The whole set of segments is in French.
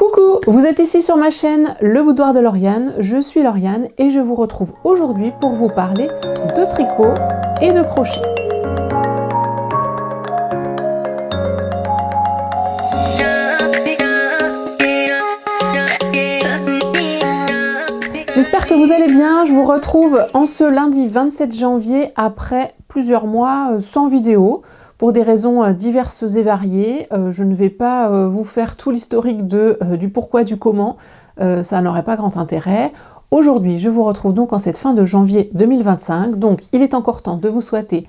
Coucou, vous êtes ici sur ma chaîne Le Boudoir de Lauriane, je suis Lauriane et je vous retrouve aujourd'hui pour vous parler de tricot et de crochet. J'espère que vous allez bien, je vous retrouve en ce lundi 27 janvier après plusieurs mois sans vidéo. Pour des raisons diverses et variées, je ne vais pas vous faire tout l'historique du pourquoi, du comment, ça n'aurait pas grand intérêt. Aujourd'hui, je vous retrouve donc en cette fin de janvier 2025, donc il est encore temps de vous souhaiter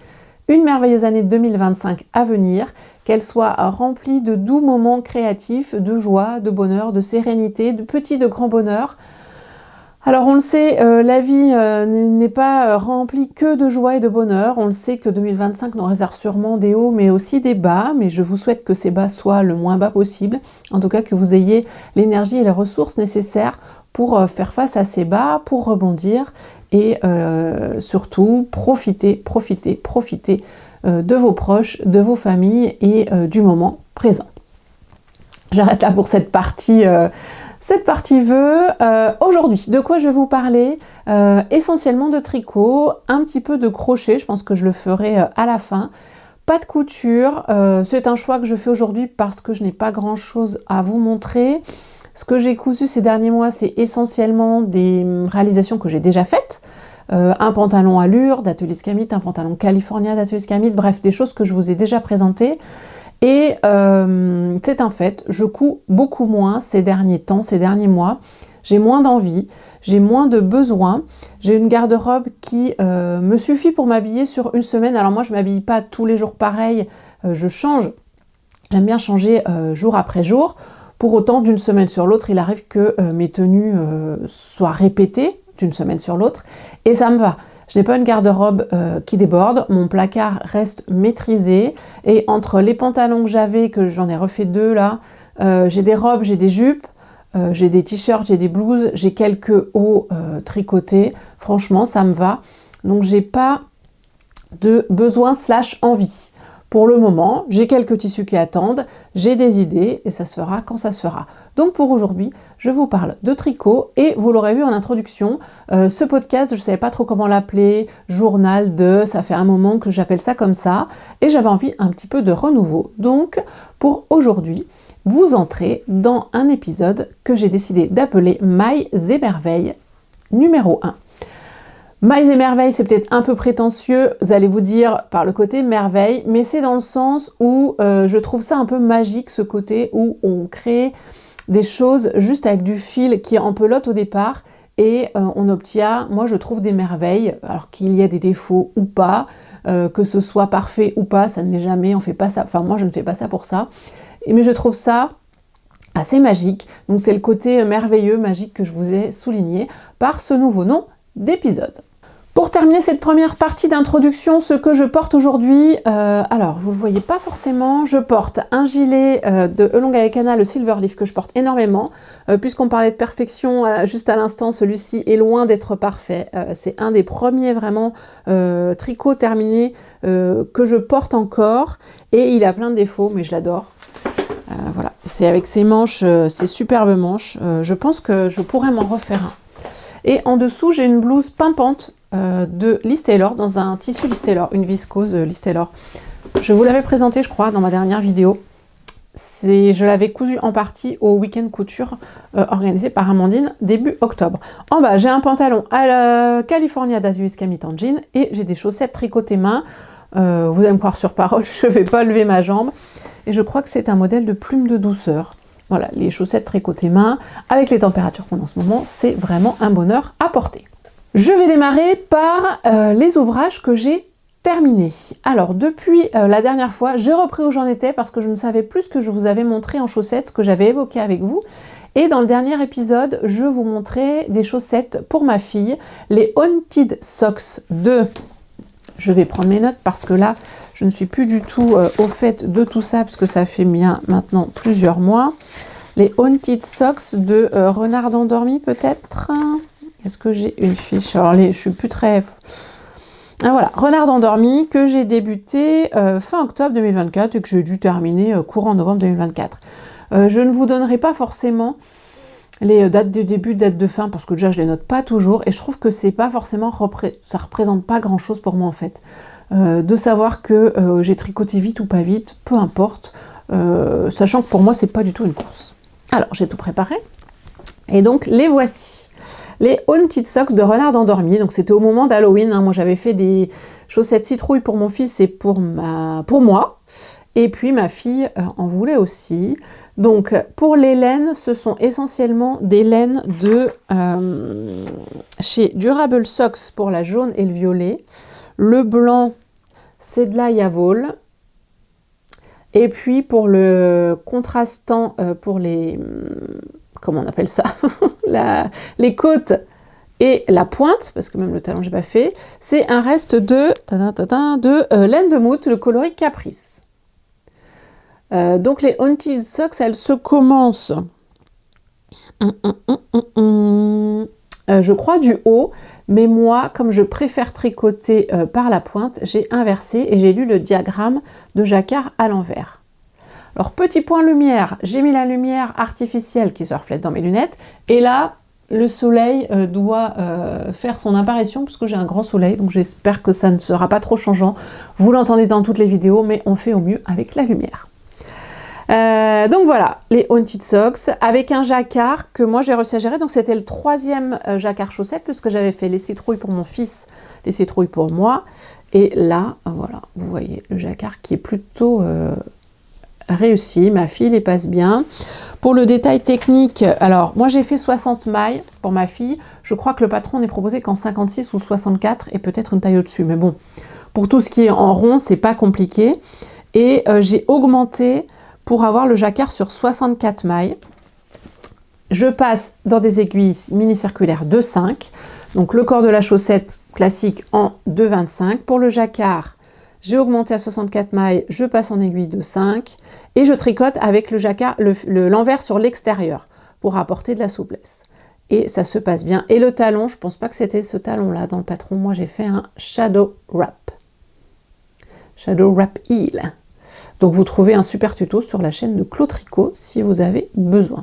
une merveilleuse année 2025 à venir, qu'elle soit remplie de doux moments créatifs, de joie, de bonheur, de sérénité, de petits, de grands bonheurs. Alors on le sait, la vie n'est pas remplie que de joie et de bonheur. On le sait que 2025 nous réserve sûrement des hauts mais aussi des bas, mais je vous souhaite que ces bas soient le moins bas possible. En tout cas que vous ayez l'énergie et les ressources nécessaires pour faire face à ces bas, pour rebondir et surtout profiter de vos proches, de vos familles et du moment présent. J'arrête là pour cette partie vœux. Aujourd'hui, de quoi je vais vous parler? Essentiellement de tricot, un petit peu de crochet, je pense que je le ferai à la fin. Pas de couture, c'est un choix que je fais aujourd'hui parce que je n'ai pas grand chose à vous montrer. Ce que j'ai cousu ces derniers mois, c'est essentiellement des réalisations que j'ai déjà faites. Un pantalon allure d'Atelier Scamite, un pantalon California d'Atelier Scamite, bref, des choses que je vous ai déjà présentées. Et c'est un fait, je couds beaucoup moins ces derniers temps, ces derniers mois. J'ai moins d'envie, j'ai moins de besoin. J'ai une garde-robe qui me suffit pour m'habiller sur une semaine. Alors moi, je ne m'habille pas tous les jours pareil, je change. J'aime bien changer jour après jour. Pour autant, d'une semaine sur l'autre, il arrive que mes tenues soient répétées d'une semaine sur l'autre. Et ça me va. Je n'ai pas une garde-robe qui déborde, mon placard reste maîtrisé et entre les pantalons que j'avais, que j'en ai refait deux là, j'ai des robes, j'ai des jupes, j'ai des t-shirts, j'ai des blouses, j'ai quelques hauts tricotés, franchement ça me va. Donc j'ai pas de besoin / envie. Pour le moment, j'ai quelques tissus qui attendent, j'ai des idées et ça se fera quand ça se fera. Donc pour aujourd'hui, je vous parle de tricot et vous l'aurez vu en introduction, ce podcast, je ne savais pas trop comment l'appeler, journal de, ça fait un moment que j'appelle ça comme ça et j'avais envie un petit peu de renouveau. Donc pour aujourd'hui, vous entrez dans un épisode que j'ai décidé d'appeler Mailles et Merveilles numéro 1. Mailles et merveilles, c'est peut-être un peu prétentieux, vous allez vous dire par le côté merveille, mais c'est dans le sens où je trouve ça un peu magique, ce côté où on crée des choses juste avec du fil qui est en pelote au départ et on obtient, moi je trouve des merveilles, alors qu'il y a des défauts ou pas, que ce soit parfait ou pas, ça ne l'est jamais, on fait pas ça, enfin moi je ne fais pas ça pour ça, mais je trouve ça assez magique, donc c'est le côté merveilleux, magique que je vous ai souligné par ce nouveau nom d'épisode. Pour terminer cette première partie d'introduction, ce que je porte aujourd'hui, alors vous ne le voyez pas forcément, je porte un gilet de Elong Aekana, le Silverleaf, que je porte énormément, puisqu'on parlait de perfection juste à l'instant, celui-ci est loin d'être parfait, c'est un des premiers vraiment tricots terminés que je porte encore, et il a plein de défauts, mais je l'adore. Voilà, c'est avec ses manches, ses superbes manches, je pense que je pourrais m'en refaire un. Et en dessous, j'ai une blouse pimpante de Liz Taylor, dans un tissu Liz Taylor, une viscose Liz Taylor. Je vous l'avais présenté, je crois, dans ma dernière vidéo. Je l'avais cousue en partie au week-end couture organisé par Amandine début octobre. En bas, j'ai un pantalon à la California d'Atelier Scamite en jean et j'ai des chaussettes tricotées main. Vous allez me croire sur parole, je ne vais pas lever ma jambe. Et je crois que c'est un modèle de plume de douceur. Voilà, les chaussettes tricotées main, avec les températures qu'on a en ce moment, c'est vraiment un bonheur à porter. Je vais démarrer par les ouvrages que j'ai terminés. Alors, depuis la dernière fois, j'ai repris où j'en étais parce que je ne savais plus ce que je vous avais montré en chaussettes, ce que j'avais évoqué avec vous. Et dans le dernier épisode, je vous montrais des chaussettes pour ma fille, les Haunted Socks de... Je vais prendre mes notes parce que là, je ne suis plus du tout au fait de tout ça parce que ça fait bien maintenant plusieurs mois. Les Haunted Socks de Renard Endormi peut-être. Est-ce que j'ai une fiche? Alors je suis plus très... Ah, voilà, Renard Endormi que j'ai débuté fin octobre 2024 et que j'ai dû terminer courant novembre 2024. Je ne vous donnerai pas forcément les dates de début, dates de fin, parce que déjà je les note pas toujours, et je trouve que c'est pas forcément, ça représente pas grand chose pour moi en fait. De savoir que j'ai tricoté vite ou pas vite, peu importe, sachant que pour moi c'est pas du tout une course. Alors j'ai tout préparé, et donc les voici. Les Haunted Socks de Renard Endormi, donc c'était au moment d'Halloween, hein. Moi j'avais fait des chaussettes citrouille pour mon fils et pour moi, et puis ma fille en voulait aussi. Donc pour les laines, ce sont essentiellement des laines de chez Durable Socks pour la jaune et le violet. Le blanc, c'est de la Yavol. Et puis pour le contrastant, pour les... comment on appelle ça les côtes et la pointe, parce que même le talon j'ai pas fait, c'est un reste de laine de moute, le coloris Caprice. Donc les Haunted Socks, elles se commencent, je crois du haut, mais moi, comme je préfère tricoter par la pointe, j'ai inversé et j'ai lu le diagramme de jacquard à l'envers. Alors petit point lumière, j'ai mis la lumière artificielle qui se reflète dans mes lunettes, et là, le soleil doit faire son apparition, parce que j'ai un grand soleil, donc j'espère que ça ne sera pas trop changeant. Vous l'entendez dans toutes les vidéos, mais on fait au mieux avec la lumière. Donc voilà, les Haunted Socks, avec un jacquard que moi j'ai réussi à gérer, donc c'était le 3e jacquard chaussette, puisque j'avais fait les citrouilles pour mon fils, les citrouilles pour moi, et là, voilà, vous voyez le jacquard qui est plutôt réussi, ma fille les passe bien. Pour le détail technique, alors moi j'ai fait 60 mailles pour ma fille, je crois que le patron n'est proposé qu'en 56 ou 64 et peut-être une taille au-dessus, mais bon, pour tout ce qui est en rond, c'est pas compliqué. Et j'ai augmenté pour avoir le jacquard sur 64 mailles. Je passe dans des aiguilles mini-circulaires de 5, donc le corps de la chaussette classique en 2,25. Pour le jacquard, j'ai augmenté à 64 mailles, je passe en aiguille de 5 et je tricote avec le jacquard, l'envers sur l'extérieur pour apporter de la souplesse. Et ça se passe bien. Et le talon, je pense pas que c'était ce talon-là dans le patron. Moi, j'ai fait un Shadow Wrap. Shadow Wrap Heel. Donc, vous trouvez un super tuto sur la chaîne de Clo Tricot si vous avez besoin.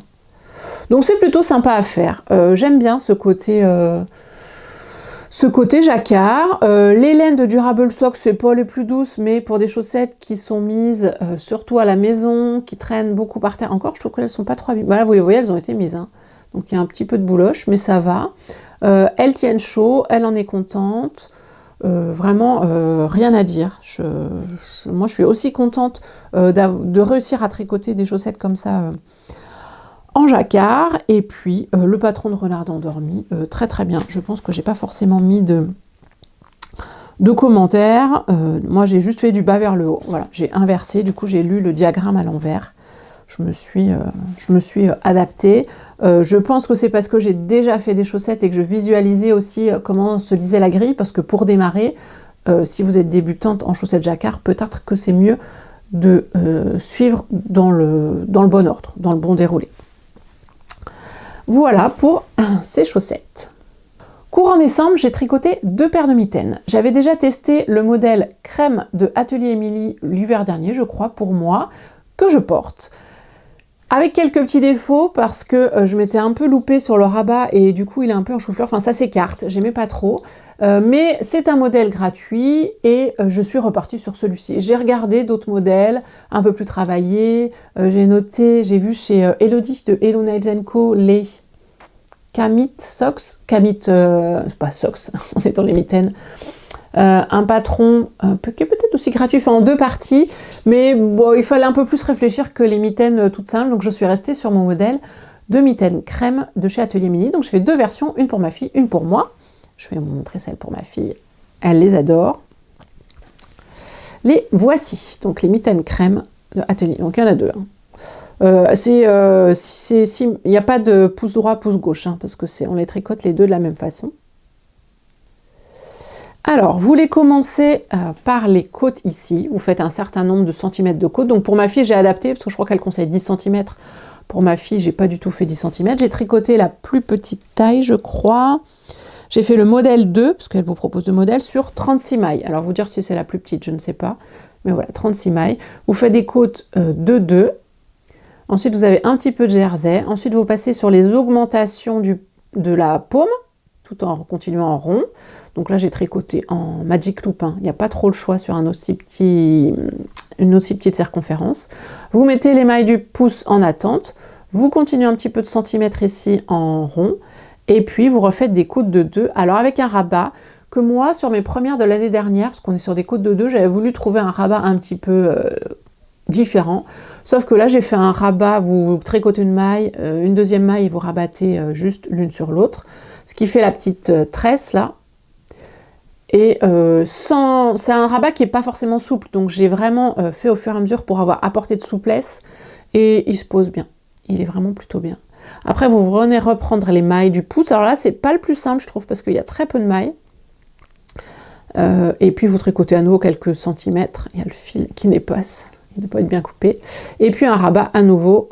Donc, c'est plutôt sympa à faire. J'aime bien ce côté jacquard. Les laines de Durable Socks, c'est pas les plus douces, mais pour des chaussettes qui sont mises surtout à la maison, qui traînent beaucoup par terre, encore, je trouve qu'elles sont pas trop abîmées. Voilà, vous les voyez, elles ont été mises. Hein. Donc il y a un petit peu de bouloche, mais ça va. Elles tiennent chaud, elle en est contente. Vraiment, rien à dire. Moi, je suis aussi contente de réussir à tricoter des chaussettes comme ça en jacquard. Et puis, le patron de Renard Endormi, très très bien. Je pense que j'ai pas forcément mis de commentaires. Moi, j'ai juste fait du bas vers le haut. Voilà, j'ai inversé. Du coup, j'ai lu le diagramme à l'envers. Je me suis adaptée. Je pense que c'est parce que j'ai déjà fait des chaussettes et que je visualisais aussi comment se lisait la grille, parce que pour démarrer, si vous êtes débutante en chaussettes jacquard, peut-être que c'est mieux de suivre dans le bon ordre, dans le bon déroulé. Voilà pour ces chaussettes. Courant décembre, j'ai tricoté 2 paires de mitaines. J'avais déjà testé le modèle crème de Atelier Émilie l'hiver dernier, je crois, pour moi, que je porte. Avec quelques petits défauts, parce que je m'étais un peu loupée sur le rabat et du coup il est un peu en chou-fleur, enfin ça s'écarte, j'aimais pas trop. Mais c'est un modèle gratuit et je suis repartie sur celui-ci. J'ai regardé d'autres modèles un peu plus travaillés, j'ai vu chez Elodie de Hello Nails & Co les Kamit Socks, pas Socks, on est dans les mitaines. Un patron qui est peut-être aussi gratuit, enfin en 2 parties, mais bon, il fallait un peu plus réfléchir que les mitaines toutes simples, donc je suis restée sur mon modèle de mitaines crème de chez Atelier Émilie. Donc je fais 2 versions, une pour ma fille, une pour moi. Je vais vous montrer celle pour ma fille, elle les adore. Les voici, donc les mitaines crème de Atelier, donc il y en a 2. Hein. Il n'y a pas de pouce droit, pouce gauche, hein, parce que on les tricote les deux de la même façon. Alors, vous les commencez par les côtes ici. Vous faites un certain nombre de centimètres de côtes. Donc pour ma fille, j'ai adapté, parce que je crois qu'elle conseille 10 cm. Pour ma fille, j'ai pas du tout fait 10 cm. J'ai tricoté la plus petite taille, je crois. J'ai fait le modèle 2, parce qu'elle vous propose de modèles, sur 36 mailles. Alors, vous dire si c'est la plus petite, je ne sais pas. Mais voilà, 36 mailles. Vous faites des côtes de 2. Ensuite, vous avez un petit peu de jersey. Ensuite, vous passez sur les augmentations de la paume, tout en continuant en rond. Donc là, j'ai tricoté en Magic Loop. Il n'y a pas trop le choix sur une aussi petite circonférence. Vous mettez les mailles du pouce en attente. Vous continuez un petit peu de centimètres ici en rond. Et puis, vous refaites des côtes de 2. Alors, avec un rabat que moi, sur mes premières de l'année dernière, parce qu'on est sur des côtes de 2, j'avais voulu trouver un rabat un petit peu différent. Sauf que là, j'ai fait un rabat, vous tricotez une maille, une deuxième maille et vous rabattez juste l'une sur l'autre. Ce qui fait la petite tresse là. Et c'est un rabat qui n'est pas forcément souple, donc j'ai vraiment fait au fur et à mesure pour avoir apporté de souplesse. Et il se pose bien. Il est vraiment plutôt bien. Après, vous venez reprendre les mailles du pouce. Alors là, c'est pas le plus simple, je trouve, parce qu'il y a très peu de mailles. Et puis, vous tricotez à nouveau quelques centimètres. Il y a le fil qui dépasse. Il ne doit pas être bien coupé. Et puis, un rabat à nouveau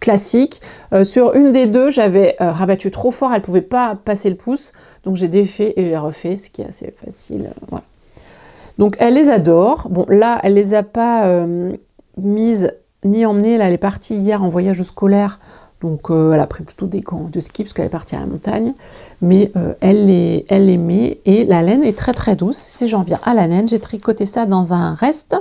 classique. Sur une des deux, j'avais rabattu trop fort. Elle ne pouvait pas passer le pouce. Donc, j'ai défait et j'ai refait, ce qui est assez facile. Voilà. Donc, elle les adore. Bon, là, elle ne les a pas mises ni emmenées. Là, elle est partie hier en voyage scolaire. Donc, elle a pris plutôt des gants de ski parce qu'elle est partie à la montagne. Mais elle les met et la laine est très très douce. Si j'en viens à la laine, j'ai tricoté ça dans un reste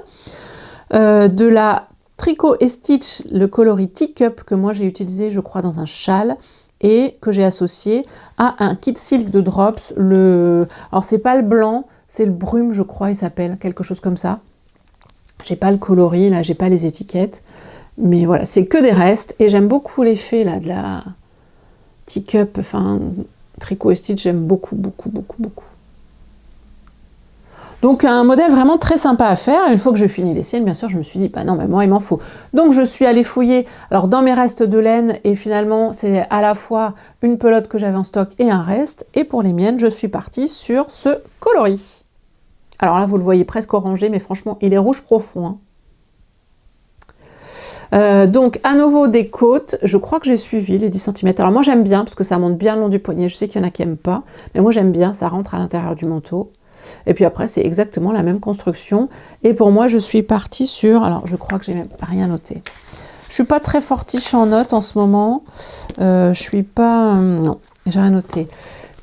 de la Tricot et Stitch, le coloris Teacup que moi j'ai utilisé, je crois, dans un châle et que j'ai associé à un kit silk de Drops. Alors, c'est pas le blanc, c'est le brume, je crois, il s'appelle, quelque chose comme ça. J'ai pas le coloris, là, j'ai pas les étiquettes. Mais voilà, c'est que des restes. Et j'aime beaucoup l'effet là de la Teacup, enfin, Tricot et Stitch, j'aime beaucoup, beaucoup, beaucoup, beaucoup. Donc un modèle vraiment très sympa à faire. Une fois que j'ai fini les siennes, bien sûr, je me suis dit, bah non, mais moi, il m'en faut. Donc je suis allée fouiller alors dans mes restes de laine, et finalement, c'est à la fois une pelote que j'avais en stock et un reste. Et pour les miennes, je suis partie sur ce coloris. Alors là, vous le voyez presque orangé, mais franchement, il est rouge profond, hein. Donc à nouveau des côtes, je crois que j'ai suivi les 10 cm. Alors moi j'aime bien parce que ça monte bien le long du poignet, je sais qu'il y en a qui n'aiment pas, mais moi j'aime bien, ça rentre à l'intérieur du manteau. Et puis après c'est exactement la même construction. Et pour moi je suis partie sur, alors je crois que j'ai même rien noté. Je suis pas très fortiche en notes en ce moment, je suis pas, non, j'ai rien noté.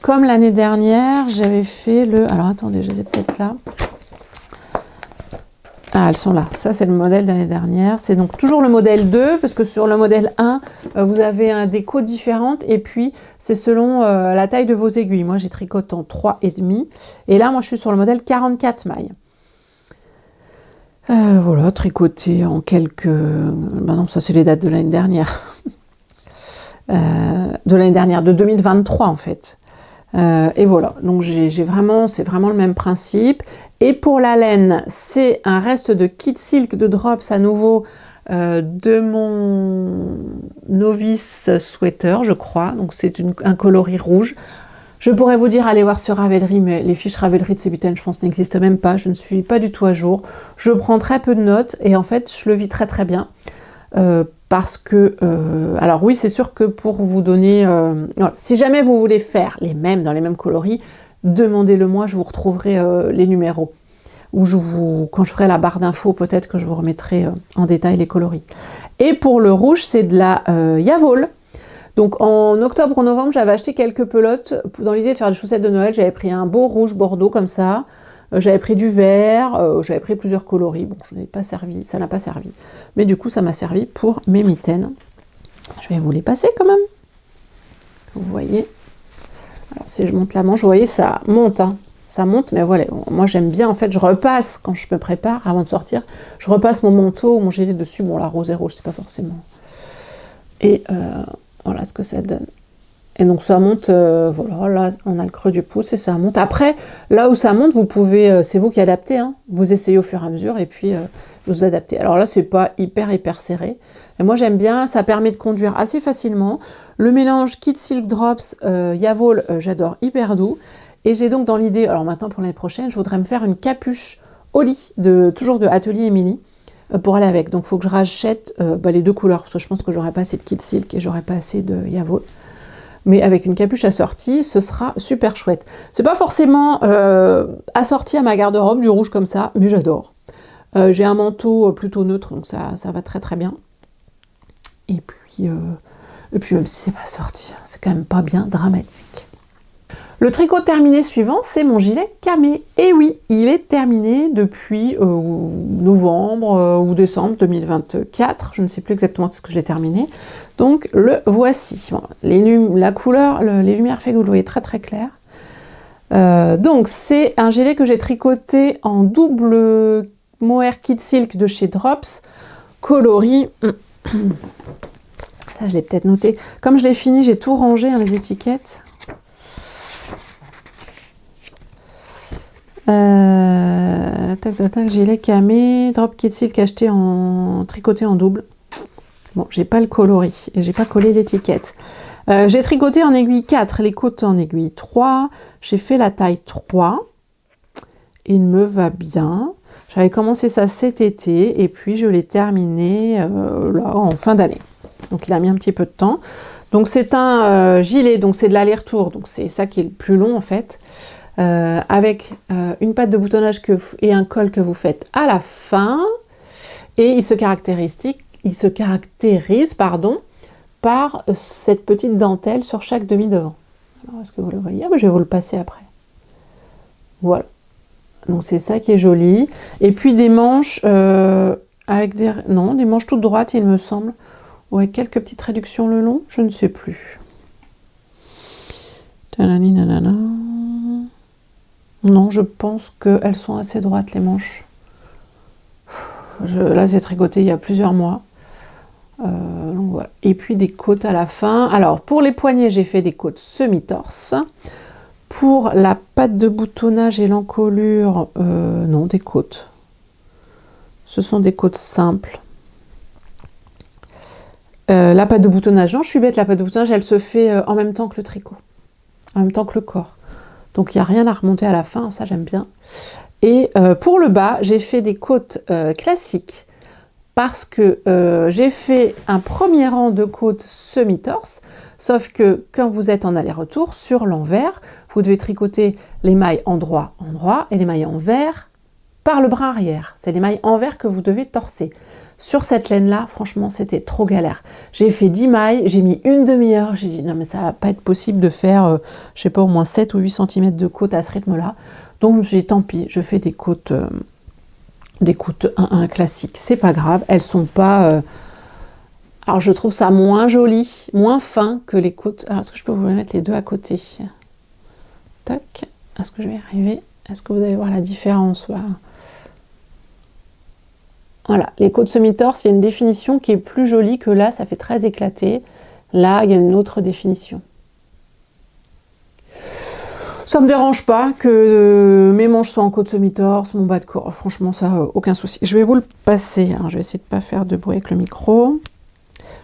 Comme l'année dernière, j'avais fait le, alors attendez, je les ai peut-être là. Ah, elles sont là. Ça, c'est le modèle de l'année dernière. C'est donc toujours le modèle 2, parce que sur le modèle 1, vous avez des côtes différentes, et puis c'est selon la taille de vos aiguilles. Moi, j'ai tricoté en 3,5, et là, moi, je suis sur le modèle 44 mailles. Voilà, tricoté en quelques... Ben non, ça, c'est les dates de l'année dernière. De 2023, en fait. Et voilà, donc c'est vraiment le même principe. Et pour la laine, c'est un reste de kit silk de Drops à nouveau de mon novice sweater, je crois. Donc c'est un coloris rouge. Je pourrais vous dire allez voir sur Ravelry, mais les fiches Ravelry de Sebiten, je pense, n'existent même pas. Je ne suis pas du tout à jour. Je prends très peu de notes et en fait, je le vis très très bien. Parce que, alors oui, c'est sûr que pour vous donner, voilà, si jamais vous voulez faire les mêmes, dans les mêmes coloris, demandez-le moi, je vous retrouverai les numéros. Ou quand je ferai la barre d'infos, peut-être que je vous remettrai en détail les coloris. Et pour le rouge, c'est de la Yavol. Donc en octobre ou novembre, j'avais acheté quelques pelotes dans l'idée de faire des chaussettes de Noël. J'avais pris un beau rouge bordeaux comme ça. J'avais pris du vert, j'avais pris plusieurs coloris. Bon, je n'ai pas servi, ça n'a pas servi. Mais du coup, ça m'a servi pour mes mitaines. Je vais vous les passer quand même. Vous voyez. Alors, si je monte la manche, vous voyez, ça monte, hein. Ça monte, mais voilà. Moi, j'aime bien, en fait, je repasse, quand je me prépare, avant de sortir, je repasse mon manteau, mon gilet dessus. Bon, la rose et rouge, c'est pas forcément. Et voilà ce que ça donne. Et donc ça monte, voilà, là on a le creux du pouce et ça monte. Après, là où ça monte, vous pouvez, c'est vous qui adaptez, hein. Vous essayez au fur et à mesure et puis vous adaptez. Alors là, c'est pas hyper serré. Et moi j'aime bien, ça permet de conduire assez facilement. Le mélange Kit Silk Drops, Yavol, j'adore, hyper doux. Et j'ai donc dans l'idée, alors maintenant pour l'année prochaine, je voudrais me faire une capuche au lit, toujours de Atelier Émilie, pour aller avec. Donc il faut que je rachète les deux couleurs, parce que je pense que j'aurai pas assez de Kit Silk et j'aurai pas assez de Yavol. Mais avec une capuche assortie, ce sera super chouette. C'est pas forcément assorti à ma garde-robe, du rouge comme ça, mais j'adore. J'ai un manteau plutôt neutre, donc ça va très très bien. Et puis même si c'est pas sorti, c'est quand même pas bien dramatique. Le tricot terminé suivant, c'est mon gilet camé. Et oui, il est terminé depuis novembre ou décembre 2024. Je ne sais plus exactement ce que je l'ai terminé. Donc le voici. Bon, la couleur, les lumières fait que vous le voyez très très clair. Donc c'est un gilet que j'ai tricoté en double mohair kit silk de chez Drops, coloris. Ça je l'ai peut-être noté. Comme je l'ai fini, j'ai tout rangé, hein, les étiquettes. Gilet camé, drop kit silk acheté en tricoté en double. Bon, j'ai pas le coloris et j'ai pas collé d'étiquette. J'ai tricoté en aiguille 4, les côtes en aiguille 3. J'ai fait la taille 3. Il me va bien. J'avais commencé ça cet été et puis je l'ai terminé là en fin d'année. Donc il a mis un petit peu de temps. Donc c'est un gilet, donc c'est de l'aller-retour, donc c'est ça qui est le plus long en fait. Avec une patte de boutonnage et un col que vous faites à la fin. Et il se caractérise par cette petite dentelle sur chaque demi-devant. Alors, est-ce que vous le voyez? Je vais vous le passer après. Voilà. Donc, c'est ça qui est joli. Et puis, des manches avec des manches toutes droites, il me semble. Ou avec quelques petites réductions le long, je ne sais plus. Non, je pense qu'elles sont assez droites, les manches. Là, j'ai tricoté il y a plusieurs mois. Donc voilà. Et puis des côtes à la fin. Alors, pour les poignets, j'ai fait des côtes semi-torse. Pour la patte de boutonnage et l'encolure, non, des côtes. Ce sont des côtes simples. La patte de boutonnage, non, je suis bête, la patte de boutonnage, elle se fait en même temps que le tricot. En même temps que le corps. Donc, il n'y a rien à remonter à la fin, ça j'aime bien. Et pour le bas, j'ai fait des côtes classiques parce que j'ai fait un premier rang de côtes semi-torse, sauf que quand vous êtes en aller-retour, sur l'envers, vous devez tricoter les mailles endroit et les mailles envers par le bras arrière. C'est les mailles envers que vous devez torser. Sur cette laine-là, franchement, c'était trop galère. J'ai fait 10 mailles, j'ai mis une demi-heure. J'ai dit, non mais ça va pas être possible de faire, je sais pas, au moins 7 ou 8 cm de côte à ce rythme-là. Donc je me suis dit, tant pis, je fais des côtes 1-1 classiques. C'est pas grave, elles sont pas... Alors je trouve ça moins joli, moins fin que les côtes... Alors est-ce que je peux vous mettre les deux à côté? Tac, est-ce que je vais y arriver? Est-ce que vous allez voir la différence? Voilà, les côtes semi-torse, il y a une définition qui est plus jolie que là, ça fait très éclaté. Là, il y a une autre définition. Ça me dérange pas que mes manches soient en côte semi-torse, mon bas de corps, franchement, ça, aucun souci. Je vais vous le passer, hein. Je vais essayer de ne pas faire de bruit avec le micro.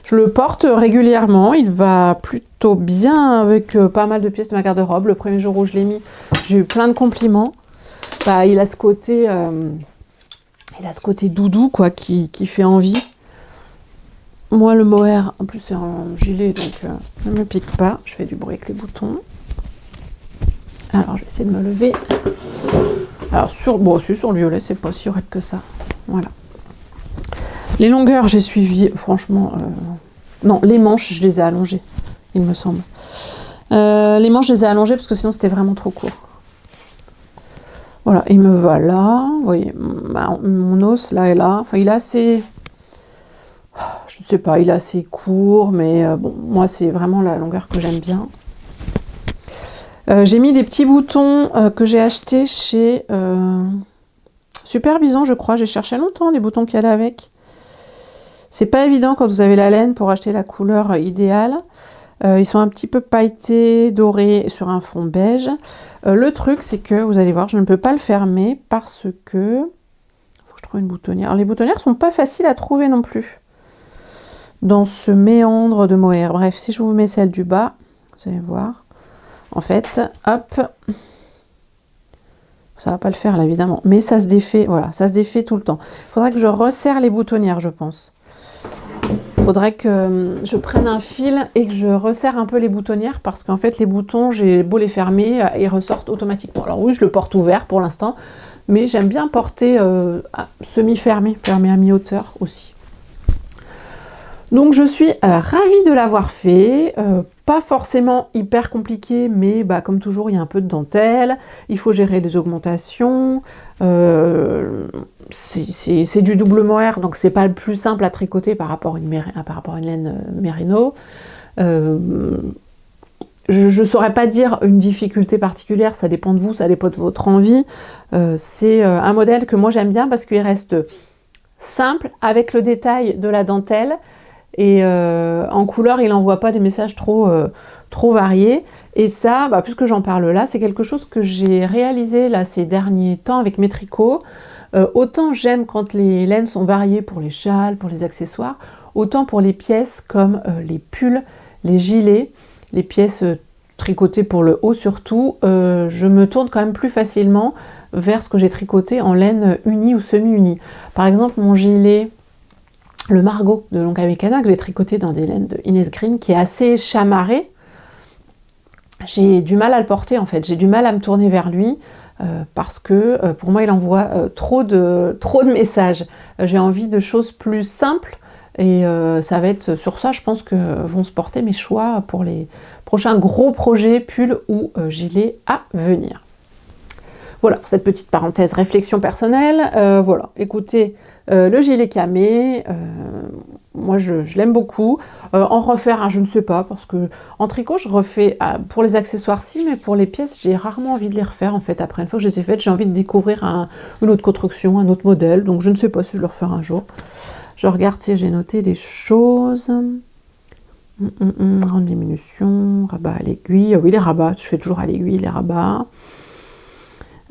Je le porte régulièrement, il va plutôt bien avec pas mal de pièces de ma garde-robe. Le premier jour où je l'ai mis, j'ai eu plein de compliments. Il a ce côté... Il a ce côté doudou, quoi, qui fait envie. Moi, le mohair, en plus, c'est un gilet, donc ne me pique pas. Je fais du bruit avec les boutons. Alors, je vais essayer de me lever. Alors, sur le violet, c'est pas si raide que ça. Voilà. Les longueurs, j'ai suivi, franchement... Non, les manches, je les ai allongées, il me semble. Les manches, je les ai allongées parce que sinon, c'était vraiment trop court. Voilà, il me va là, vous voyez, mon os là et là, enfin il est assez, je ne sais pas, il est assez court, mais bon, moi c'est vraiment la longueur que j'aime bien. J'ai mis des petits boutons que j'ai achetés chez Super Bison, je crois, j'ai cherché longtemps les boutons qui allaient avec. C'est pas évident quand vous avez la laine pour acheter la couleur idéale. Ils sont un petit peu pailletés, dorés sur un fond beige. Le truc, c'est que, vous allez voir, je ne peux pas le fermer parce que... faut que je trouve une boutonnière. Alors, les boutonnières sont pas faciles à trouver non plus. Dans ce méandre de mohair. Bref, si je vous mets celle du bas, vous allez voir. En fait, hop. Ça va pas le faire là, évidemment. Mais ça se défait, voilà, ça se défait tout le temps. Il faudrait que je resserre les boutonnières, je pense. Il faudrait que je prenne un fil et que je resserre un peu les boutonnières parce qu'en fait les boutons, j'ai beau les fermer, ils ressortent automatiquement. Alors oui, je le porte ouvert pour l'instant, mais j'aime bien porter semi-fermé, fermé à mi-hauteur aussi. Donc je suis ravie de l'avoir fait, pas forcément hyper compliqué, mais comme toujours il y a un peu de dentelle, il faut gérer les augmentations, c'est du double mohair, donc c'est pas le plus simple à tricoter par rapport à une laine mérino. Je ne saurais pas dire une difficulté particulière, ça dépend de vous, ça dépend de votre envie. C'est un modèle que moi j'aime bien parce qu'il reste simple avec le détail de la dentelle et en couleur il n'envoie pas des messages trop variés. Et ça, puisque j'en parle là, c'est quelque chose que j'ai réalisé là ces derniers temps avec mes tricots. Autant j'aime quand les laines sont variées pour les châles, pour les accessoires, autant pour les pièces comme les pulls, les gilets, les pièces tricotées pour le haut surtout, je me tourne quand même plus facilement vers ce que j'ai tricoté en laine unie ou semi-unie. Par exemple, mon gilet, le Margot de Longa Mécana, que j'ai tricoté dans des laines de Inès Green, qui est assez chamarré, j'ai du mal à le porter en fait, j'ai du mal à me tourner vers lui, parce que pour moi il envoie trop de messages. J'ai envie de choses plus simples, et ça va être sur ça, je pense, que vont se porter mes choix pour les prochains gros projets pull ou gilets à venir. Voilà, pour cette petite parenthèse réflexion personnelle. Voilà, écoutez, le gilet camé, moi je l'aime beaucoup. En refaire un, je ne sais pas, parce que en tricot, je refais, pour les accessoires si, mais pour les pièces, j'ai rarement envie de les refaire en fait. Après, une fois que je les ai faites, j'ai envie de découvrir une autre construction, un autre modèle, donc je ne sais pas si je le referai un jour. Je regarde si j'ai noté des choses. En diminution, rabat à l'aiguille. Oui, les rabats, je fais toujours à l'aiguille les rabats.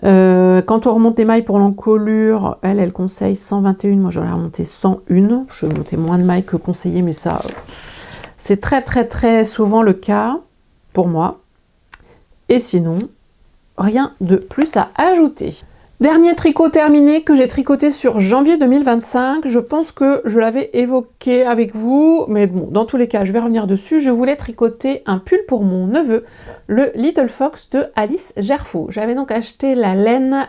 Quand on remonte les mailles pour l'encolure, elle conseille 121, moi j'aurais remonté 101. Je vais monter moins de mailles que conseillé, mais ça, c'est très souvent le cas pour moi. Et sinon, rien de plus à ajouter. Dernier tricot terminé que j'ai tricoté sur janvier 2025. Je pense que je l'avais évoqué avec vous, mais bon, dans tous les cas, je vais revenir dessus. Je voulais tricoter un pull pour mon neveu, le Little Fox de Alice Gerfaut. J'avais donc acheté la laine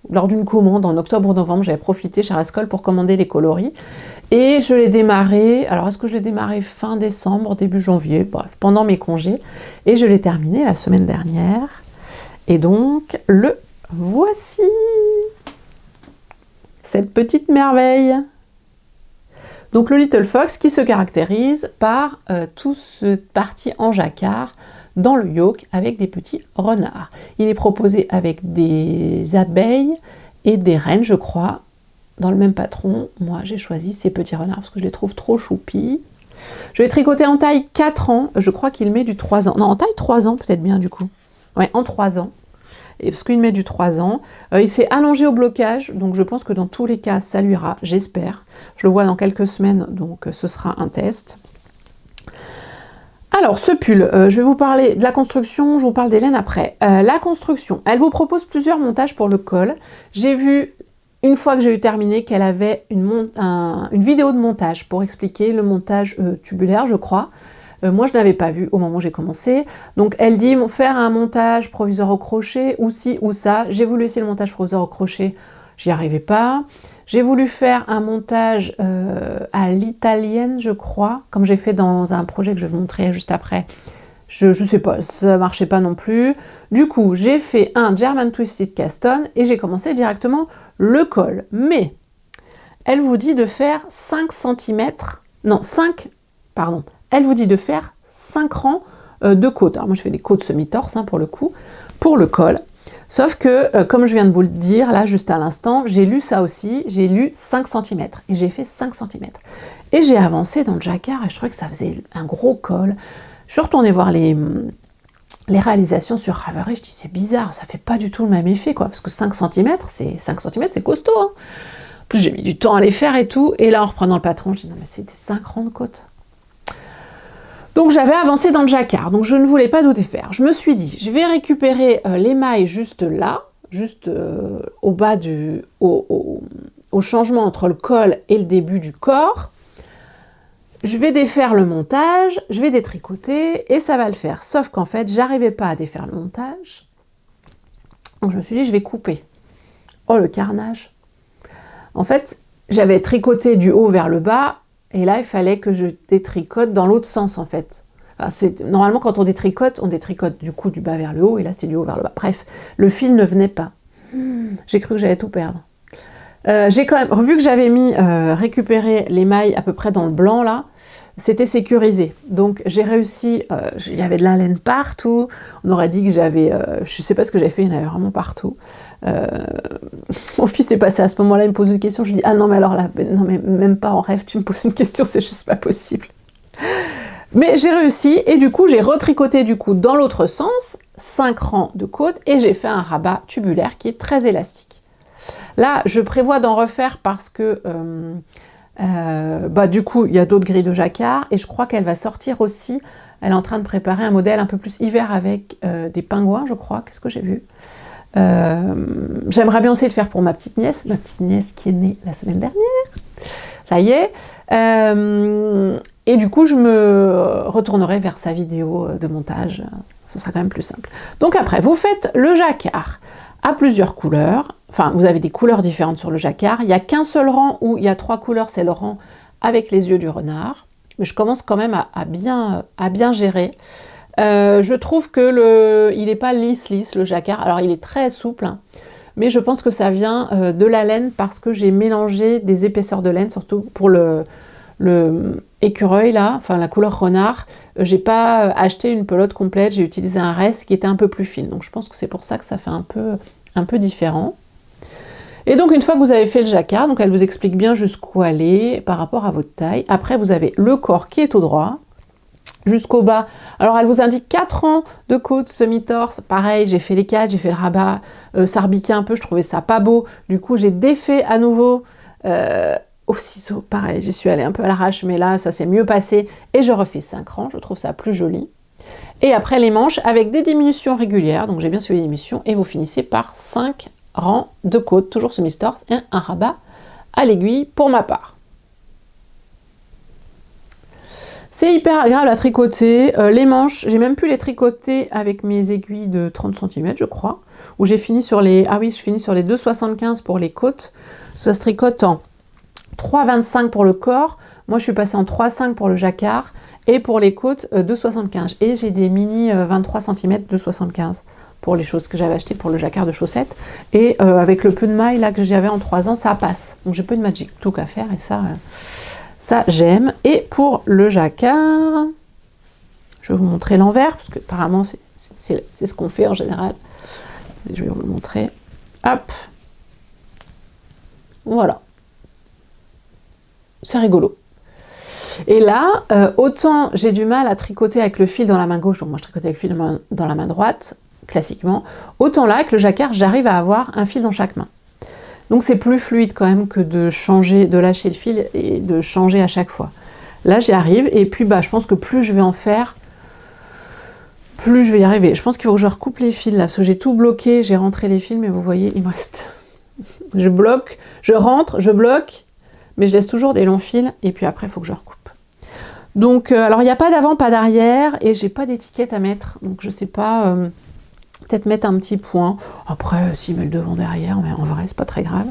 lors d'une commande en octobre-novembre. J'avais profité chez Rascol pour commander les coloris. Et je l'ai démarré, alors est-ce que je l'ai démarré fin décembre, début janvier, bref, pendant mes congés. Et je l'ai terminé la semaine dernière. Et donc, voici cette petite merveille. Donc le Little Fox qui se caractérise par toute cette partie en jacquard dans le yoke avec des petits renards. Il est proposé avec des abeilles et des rennes, je crois, dans le même patron. Moi j'ai choisi ces petits renards parce que je les trouve trop choupis. Je l'ai tricoté en taille 4 ans, je crois qu'il met du 3 ans. Non, en taille 3 ans peut-être bien du coup. Ouais, en 3 ans. Et parce qu'il met du 3 ans. Il s'est allongé au blocage, donc je pense que dans tous les cas, ça lui ira, j'espère. Je le vois dans quelques semaines, donc ce sera un test. Alors, ce pull, je vais vous parler de la construction, je vous parle des laines après. La construction, elle vous propose plusieurs montages pour le col. J'ai vu, une fois que j'ai eu terminé, qu'elle avait une vidéo de montage pour expliquer le montage tubulaire, je crois. Moi, je ne l'avais pas vu au moment où j'ai commencé. Donc, elle dit faire un montage provisoire au crochet, ou ci ou ça. J'ai voulu essayer le montage provisoire au crochet, j'y arrivais pas. J'ai voulu faire un montage à l'italienne, je crois, comme j'ai fait dans un projet que je vais vous montrer juste après. Je sais pas, ça marchait pas non plus. Du coup, j'ai fait un German Twisted Cast On et j'ai commencé directement le col. Mais, elle vous dit de faire 5 cm, non, 5, pardon. Elle vous dit de faire 5 rangs de côtes. Alors moi je fais des côtes semi-torse pour le coup, pour le col. Sauf que, comme je viens de vous le dire là juste à l'instant, j'ai lu ça aussi, j'ai lu 5 cm et j'ai fait 5 cm. Et j'ai avancé dans le jacquard et je trouvais que ça faisait un gros col. Je suis retournée voir les réalisations sur Ravelry, je dis c'est bizarre, ça fait pas du tout le même effet quoi, parce que 5 cm, c'est costaud. Hein. En plus j'ai mis du temps à les faire et tout, et là en reprenant le patron, je dis non mais c'est des 5 rangs de côtes. Donc j'avais avancé dans le jacquard, donc je ne voulais pas d'autres faire. Je me suis dit, je vais récupérer les mailles juste là, juste au bas au changement entre le col et le début du corps. Je vais défaire le montage, je vais détricoter et ça va le faire. Sauf qu'en fait, j'arrivais pas à défaire le montage. Donc je me suis dit, je vais couper. Oh, le carnage! En fait, j'avais tricoté du haut vers le bas, et là, il fallait que je détricote dans l'autre sens, en fait. Enfin, normalement, quand on détricote du coup du bas vers le haut, et là, c'était du haut vers le bas. Bref, le fil ne venait pas. J'ai cru que j'allais tout perdre. J'ai quand même, vu que j'avais mis récupérer les mailles à peu près dans le blanc, là, c'était sécurisé. Donc, j'ai réussi, il y avait de la laine partout. On aurait dit que j'avais, je sais pas ce que j'ai fait, il y en avait vraiment partout. Mon fils est passé à ce moment-là, il me pose une question, je lui dis, ah non, mais alors là, non, mais même pas en rêve, tu me poses une question, c'est juste pas possible. Mais j'ai réussi, et du coup, j'ai retricoté du coup dans l'autre sens, 5 rangs de côtes, et j'ai fait un rabat tubulaire qui est très élastique. Là, je prévois d'en refaire parce que du coup, il y a d'autres grilles de jacquard, et je crois qu'elle va sortir aussi. Elle est en train de préparer un modèle un peu plus hiver avec des pingouins, je crois. Qu'est-ce que j'ai vu? J'aimerais bien aussi le faire pour ma petite nièce qui est née la semaine dernière. Ça y est. Et du coup, je me retournerai vers sa vidéo de montage. Ce sera quand même plus simple. Donc après, vous faites le jacquard à plusieurs couleurs. Enfin, vous avez des couleurs différentes sur le jacquard. Il n'y a qu'un seul rang où il y a 3 couleurs, c'est le rang avec les yeux du renard. Mais je commence quand même à bien gérer. Je trouve que il n'est pas lisse le jacquard. Alors, il est très souple, hein, mais je pense que ça vient de la laine parce que j'ai mélangé des épaisseurs de laine, surtout pour le écureuil, là, enfin la couleur renard. J'ai pas acheté une pelote complète, j'ai utilisé un reste qui était un peu plus fine. Donc, je pense que c'est pour ça que ça fait un peu différent. Et donc, une fois que vous avez fait le jacquard, donc elle vous explique bien jusqu'où aller par rapport à votre taille. Après, vous avez le corps qui est au droit, jusqu'au bas. Alors, elle vous indique 4 rangs de côtes semi-torse. Pareil, j'ai fait les 4, j'ai fait le rabat. Ça rebiquait un peu, je trouvais ça pas beau. Du coup, j'ai défait à nouveau au ciseau. Pareil, j'y suis allée un peu à l'arrache, mais là, ça s'est mieux passé. Et je refais 5 rangs, je trouve ça plus joli. Et après, les manches avec des diminutions régulières. Donc, j'ai bien suivi les diminutions. Et vous finissez par 5 rangs de côtes, toujours semi-torse, et un rabat à l'aiguille pour ma part. C'est hyper agréable à tricoter. Les manches, j'ai même pu les tricoter avec mes aiguilles de 30 cm, je crois, où j'ai fini sur les... Ah oui, je finis sur les 2,75 pour les côtes. Ça se tricote en 3,25 pour le corps. Moi, je suis passée en 3,5 pour le jacquard. Et pour les côtes, 2,75. Et j'ai des mini 23 cm, 2,75 pour les choses que j'avais achetées pour le jacquard de chaussettes. Et avec le peu de mailles là que j'avais en 3 ans, ça passe. Donc j'ai peu de magic tout à faire et ça j'aime. Et pour le jacquard, je vais vous montrer l'envers, parce que apparemment c'est ce qu'on fait en général. Je vais vous le montrer. Hop. Voilà. C'est rigolo. Et là, autant j'ai du mal à tricoter avec le fil dans la main gauche, donc moi je tricote avec le fil dans la main droite, classiquement, autant là, avec le jacquard, j'arrive à avoir un fil dans chaque main. Donc c'est plus fluide quand même que de lâcher le fil et de changer à chaque fois. Là, j'y arrive, et puis je pense que plus je vais en faire, plus je vais y arriver. Je pense qu'il faut que je recoupe les fils là, parce que j'ai tout bloqué, j'ai rentré les fils, mais vous voyez, il me reste... Je bloque, je rentre, je bloque, mais je laisse toujours des longs fils, et puis après, il faut que je recoupe. Donc, alors il n'y a pas d'avant, pas d'arrière, et j'ai pas d'étiquette à mettre, donc je sais pas, peut-être mettre un petit point. Après, s'il met le devant derrière, mais en vrai, c'est pas très grave.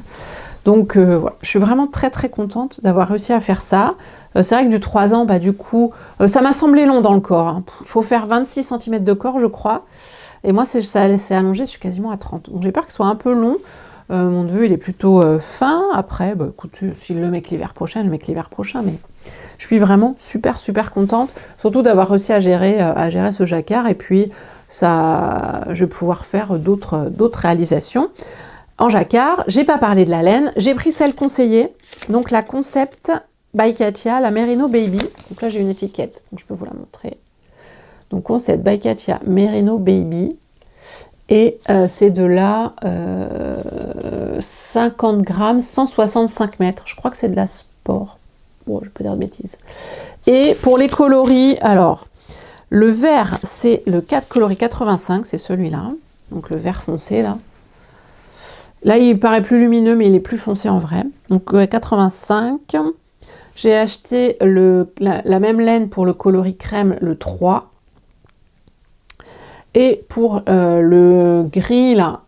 Donc voilà, je suis vraiment très très contente d'avoir réussi à faire ça. C'est vrai que du 3 ans, du coup, ça m'a semblé long dans le corps. Hein. Il faut faire 26 cm de corps, je crois. Et moi, ça s'est allongé, je suis quasiment à 30. Donc j'ai peur que ce soit un peu long. Mon neveu, il est plutôt fin. Après, écoute, s'il le met que l'hiver prochain, le met que l'hiver prochain. Mais je suis vraiment super super contente, surtout d'avoir réussi à gérer ce jacquard. Et puis, ça, je vais pouvoir faire d'autres réalisations. En jacquard, j'ai pas parlé de la laine, j'ai pris celle conseillée, donc la Concept by Katia, la Merino Baby. Donc là, j'ai une étiquette, donc je peux vous la montrer. Donc Concept by Katia, Merino Baby. Et c'est de la 50 grammes, 165 mètres. Je crois que c'est de la sport. Bon, je peux dire de bêtises. Et pour les coloris, alors, le vert, c'est le 4 coloris 85, c'est celui-là. Donc le vert foncé, là. Là, il paraît plus lumineux, mais il est plus foncé en vrai. Donc 85. J'ai acheté la même laine pour le coloris crème, le 3. Et pour le gris, là,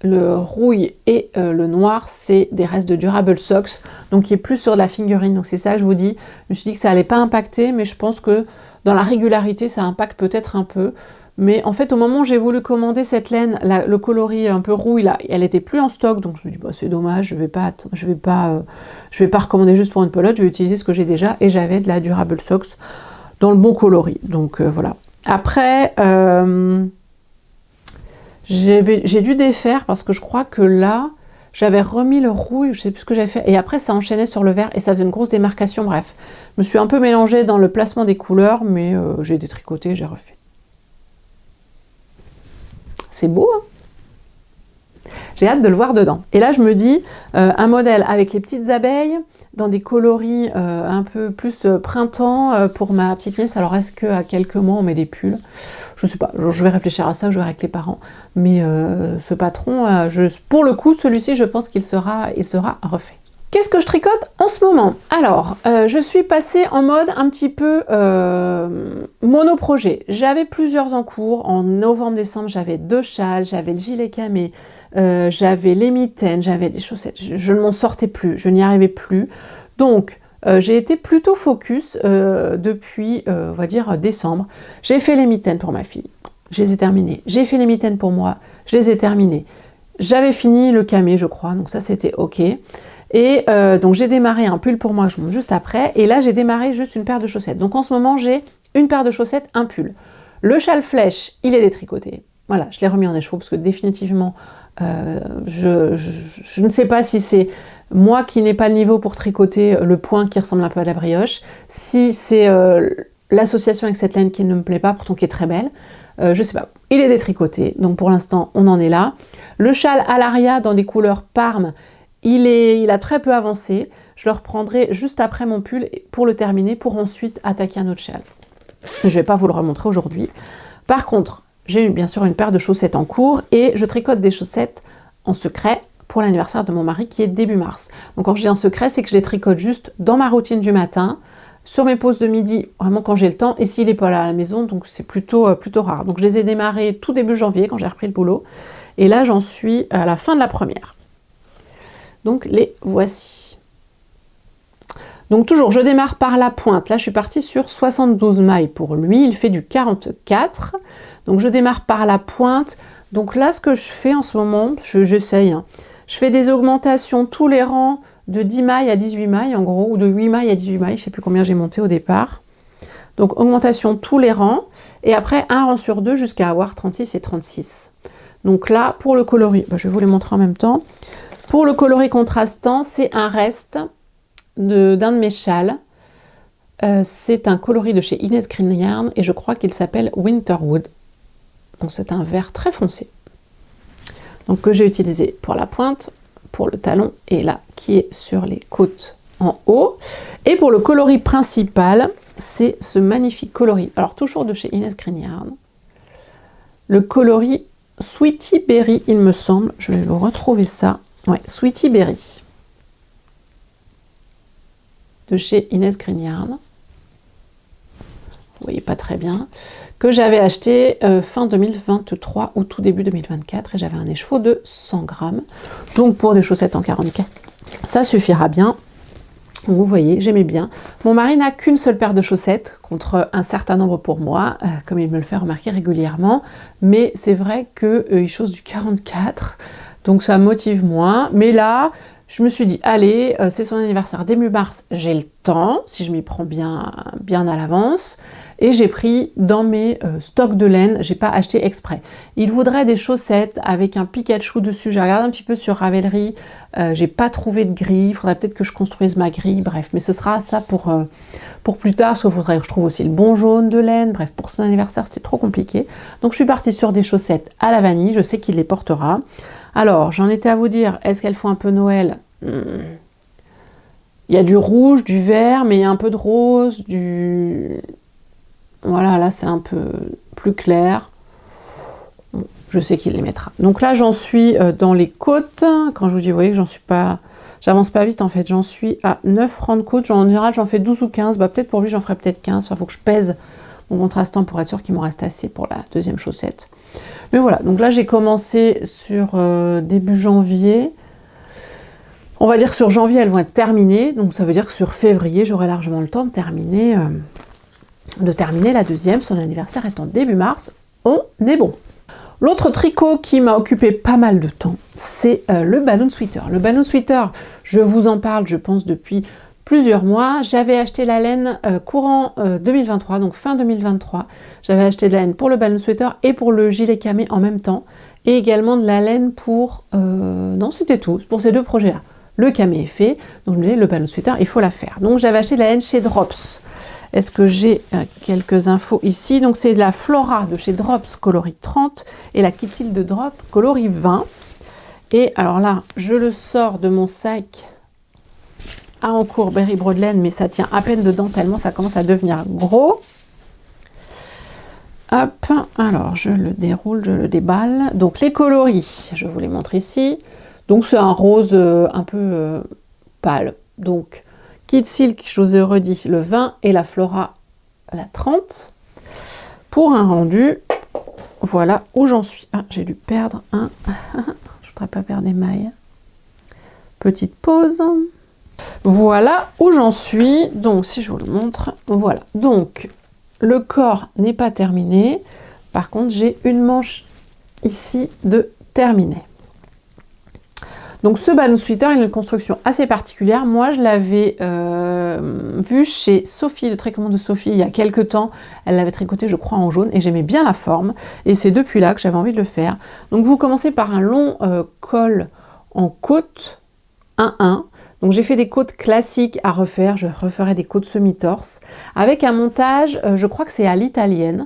le rouille et le noir, c'est des restes de Durable Socks, donc qui est plus sur de la figurine. Donc c'est ça que je vous dis. Je me suis dit que ça allait pas impacter, mais je pense que dans la régularité, ça impacte peut-être un peu. Mais en fait, au moment où j'ai voulu commander cette laine, le coloris un peu rouille, là, elle était plus en stock, donc je me dis bah, c'est dommage, je vais pas recommander juste pour une pelote, je vais utiliser ce que j'ai déjà, et j'avais de la Durable Socks dans le bon coloris. Donc voilà. Après, j'ai dû défaire parce que je crois que là, j'avais remis le rouille, je sais plus ce que j'avais fait, et après ça enchaînait sur le vert et ça faisait une grosse démarcation, bref. Je me suis un peu mélangée dans le placement des couleurs, mais j'ai détricoté, j'ai refait. C'est beau, hein? J'ai hâte de le voir dedans. Et là, je me dis, un modèle avec les petites abeilles, dans des coloris un peu plus printemps pour ma petite nièce. Alors, est-ce qu'à quelques mois, on met des pulls? Je sais pas, je vais réfléchir à ça, je verrai avec les parents. Mais ce patron, pour le coup, celui-ci, je pense qu'il sera refait. Qu'est-ce que je tricote en ce moment? Alors, je suis passée en mode un petit peu monoprojet. J'avais plusieurs en cours. En novembre-décembre, j'avais 2 châles, j'avais le gilet camé, j'avais les mitaines, j'avais des chaussettes. Je ne m'en sortais plus, je n'y arrivais plus. Donc, j'ai été plutôt focus depuis, on va dire, décembre. J'ai fait les mitaines pour ma fille, je les ai terminées. J'ai fait les mitaines pour moi, je les ai terminées. J'avais fini le camé, je crois, donc ça c'était ok. Et donc j'ai démarré un pull pour moi, je montre juste après. Et là j'ai démarré juste une paire de chaussettes. Donc en ce moment j'ai une paire de chaussettes, un pull. Le châle flèche, il est détricoté. Voilà, je l'ai remis en écheveau parce que définitivement, je ne sais pas si c'est moi qui n'ai pas le niveau pour tricoter le point qui ressemble un peu à la brioche, si c'est l'association avec cette laine qui ne me plaît pas, pourtant qui est très belle. Je sais pas, il est détricoté, donc pour l'instant on en est là. Le châle Alaria dans des couleurs Parme, il a très peu avancé. Je le reprendrai juste après mon pull pour le terminer, pour ensuite attaquer un autre châle. Je ne vais pas vous le remontrer aujourd'hui. Par contre, j'ai bien sûr une paire de chaussettes en cours et je tricote des chaussettes en secret pour l'anniversaire de mon mari qui est début mars. Donc quand je dis en secret, c'est que je les tricote juste dans ma routine du matin, sur mes pauses de midi, vraiment quand j'ai le temps, et s'il n'est pas là à la maison, donc c'est plutôt rare. Donc je les ai démarrés tout début janvier quand j'ai repris le boulot. Et là, j'en suis à la fin de la première. Donc les voici. Donc toujours, je démarre par la pointe. Là, je suis partie sur 72 mailles pour lui. Il fait du 44. Donc je démarre par la pointe. Donc là, ce que je fais en ce moment, j'essaye. Je fais des augmentations tous les rangs de 10 mailles à 18 mailles, en gros, ou de 8 mailles à 18 mailles. Je ne sais plus combien j'ai monté au départ. Donc augmentation tous les rangs. Et après, un rang sur 2 jusqu'à avoir 36 et 36. Donc là, pour le coloris, je vais vous les montrer en même temps. Pour le coloris contrastant, c'est un reste d'un de mes châles. C'est un coloris de chez Inès Green Yarn et je crois qu'il s'appelle Winterwood. Donc c'est un vert très foncé. Donc que j'ai utilisé pour la pointe, pour le talon et là qui est sur les côtes en haut. Et pour le coloris principal, c'est ce magnifique coloris. Alors toujours de chez Inès Green Yarn. Le coloris Sweetie Berry, il me semble. Je vais vous retrouver ça. Ouais, Sweetie Berry. De chez Inès Green Yarn. Vous voyez pas très bien. Que j'avais acheté fin 2023 ou tout début 2024. Et j'avais un écheveau de 100 grammes. Donc pour des chaussettes en 44, ça suffira bien. Donc vous voyez, j'aimais bien. Mon mari n'a qu'une seule paire de chaussettes, contre un certain nombre pour moi, comme il me le fait remarquer régulièrement. Mais c'est vrai qu'il chausse du 44, donc ça motive moins. Mais là, je me suis dit, allez, c'est son anniversaire début mars, j'ai le temps, si je m'y prends bien à l'avance. Et j'ai pris dans mes stocks de laine, j'ai pas acheté exprès. Il voudrait des chaussettes avec un Pikachu dessus. J'ai regardé un petit peu sur Ravelry, j'ai pas trouvé de grille. Il faudrait peut-être que je construise ma grille, bref. Mais ce sera ça pour plus tard, parce qu'il faudrait que je trouve aussi le bon jaune de laine. Bref, pour son anniversaire, c'était trop compliqué. Donc je suis partie sur des chaussettes à la vanille, je sais qu'il les portera. Alors, j'en étais à vous dire, est-ce qu'elles font un peu Noël? Il y a du rouge, du vert, mais il y a un peu de rose, Voilà, là c'est un peu plus clair. Bon, je sais qu'il les mettra. Donc là j'en suis dans les côtes. Quand je vous dis, vous voyez que j'avance pas vite en fait. J'en suis à 9 rangs de côtes. En général j'en fais 12 ou 15. Peut-être pour lui j'en ferai peut-être 15. Il faut que je pèse mon contrastant pour être sûr qu'il m'en reste assez pour la deuxième chaussette. Mais voilà, donc là j'ai commencé sur début janvier. On va dire que sur janvier elles vont être terminées, donc ça veut dire que sur février j'aurai largement le temps de terminer la deuxième. Son anniversaire étant début mars, on est bon. L'autre tricot qui m'a occupé pas mal de temps, c'est le balloon sweater. Le balloon sweater, je vous en parle, je pense, depuis plusieurs mois. J'avais acheté la laine courant 2023, donc fin 2023. J'avais acheté de la laine pour le balloon sweater et pour le gilet camé en même temps. Et également de la laine pour... non, c'était tout, pour ces deux projets-là. Le camé est fait, donc je me disais, le balloon sweater, il faut la faire. Donc j'avais acheté de la laine chez Drops. Est-ce que j'ai quelques infos ici? Donc c'est de la Flora de chez Drops, coloris 30, et la Kitsil de Drop, coloris 20. Et alors là, je le sors de mon sac à encours Berry Broadland, mais ça tient à peine dedans tellement ça commence à devenir gros. Hop, alors je le déroule, je le déballe. Donc les coloris, je vous les montre ici. Donc c'est un rose un peu pâle. Donc Kid Silk, je vous ai redit, le 20 et la Flora, la 30. Pour un rendu, voilà où j'en suis. Ah, j'ai dû perdre un. Je voudrais pas perdre des mailles. Petite pause. Voilà où j'en suis. Donc si je vous le montre, voilà. Donc le corps n'est pas terminé. Par contre, j'ai une manche ici de terminé. Donc ce balloon sweater, il a une construction assez particulière. Moi, je l'avais vu chez Sophie, le tricotement de Sophie, il y a quelques temps. Elle l'avait tricoté, je crois, en jaune, et j'aimais bien la forme. Et c'est depuis là que j'avais envie de le faire. Donc vous commencez par un long col en côte 1-1. Donc j'ai fait des côtes classiques à refaire. Je referai des côtes semi-torse. Avec un montage, je crois que c'est à l'italienne.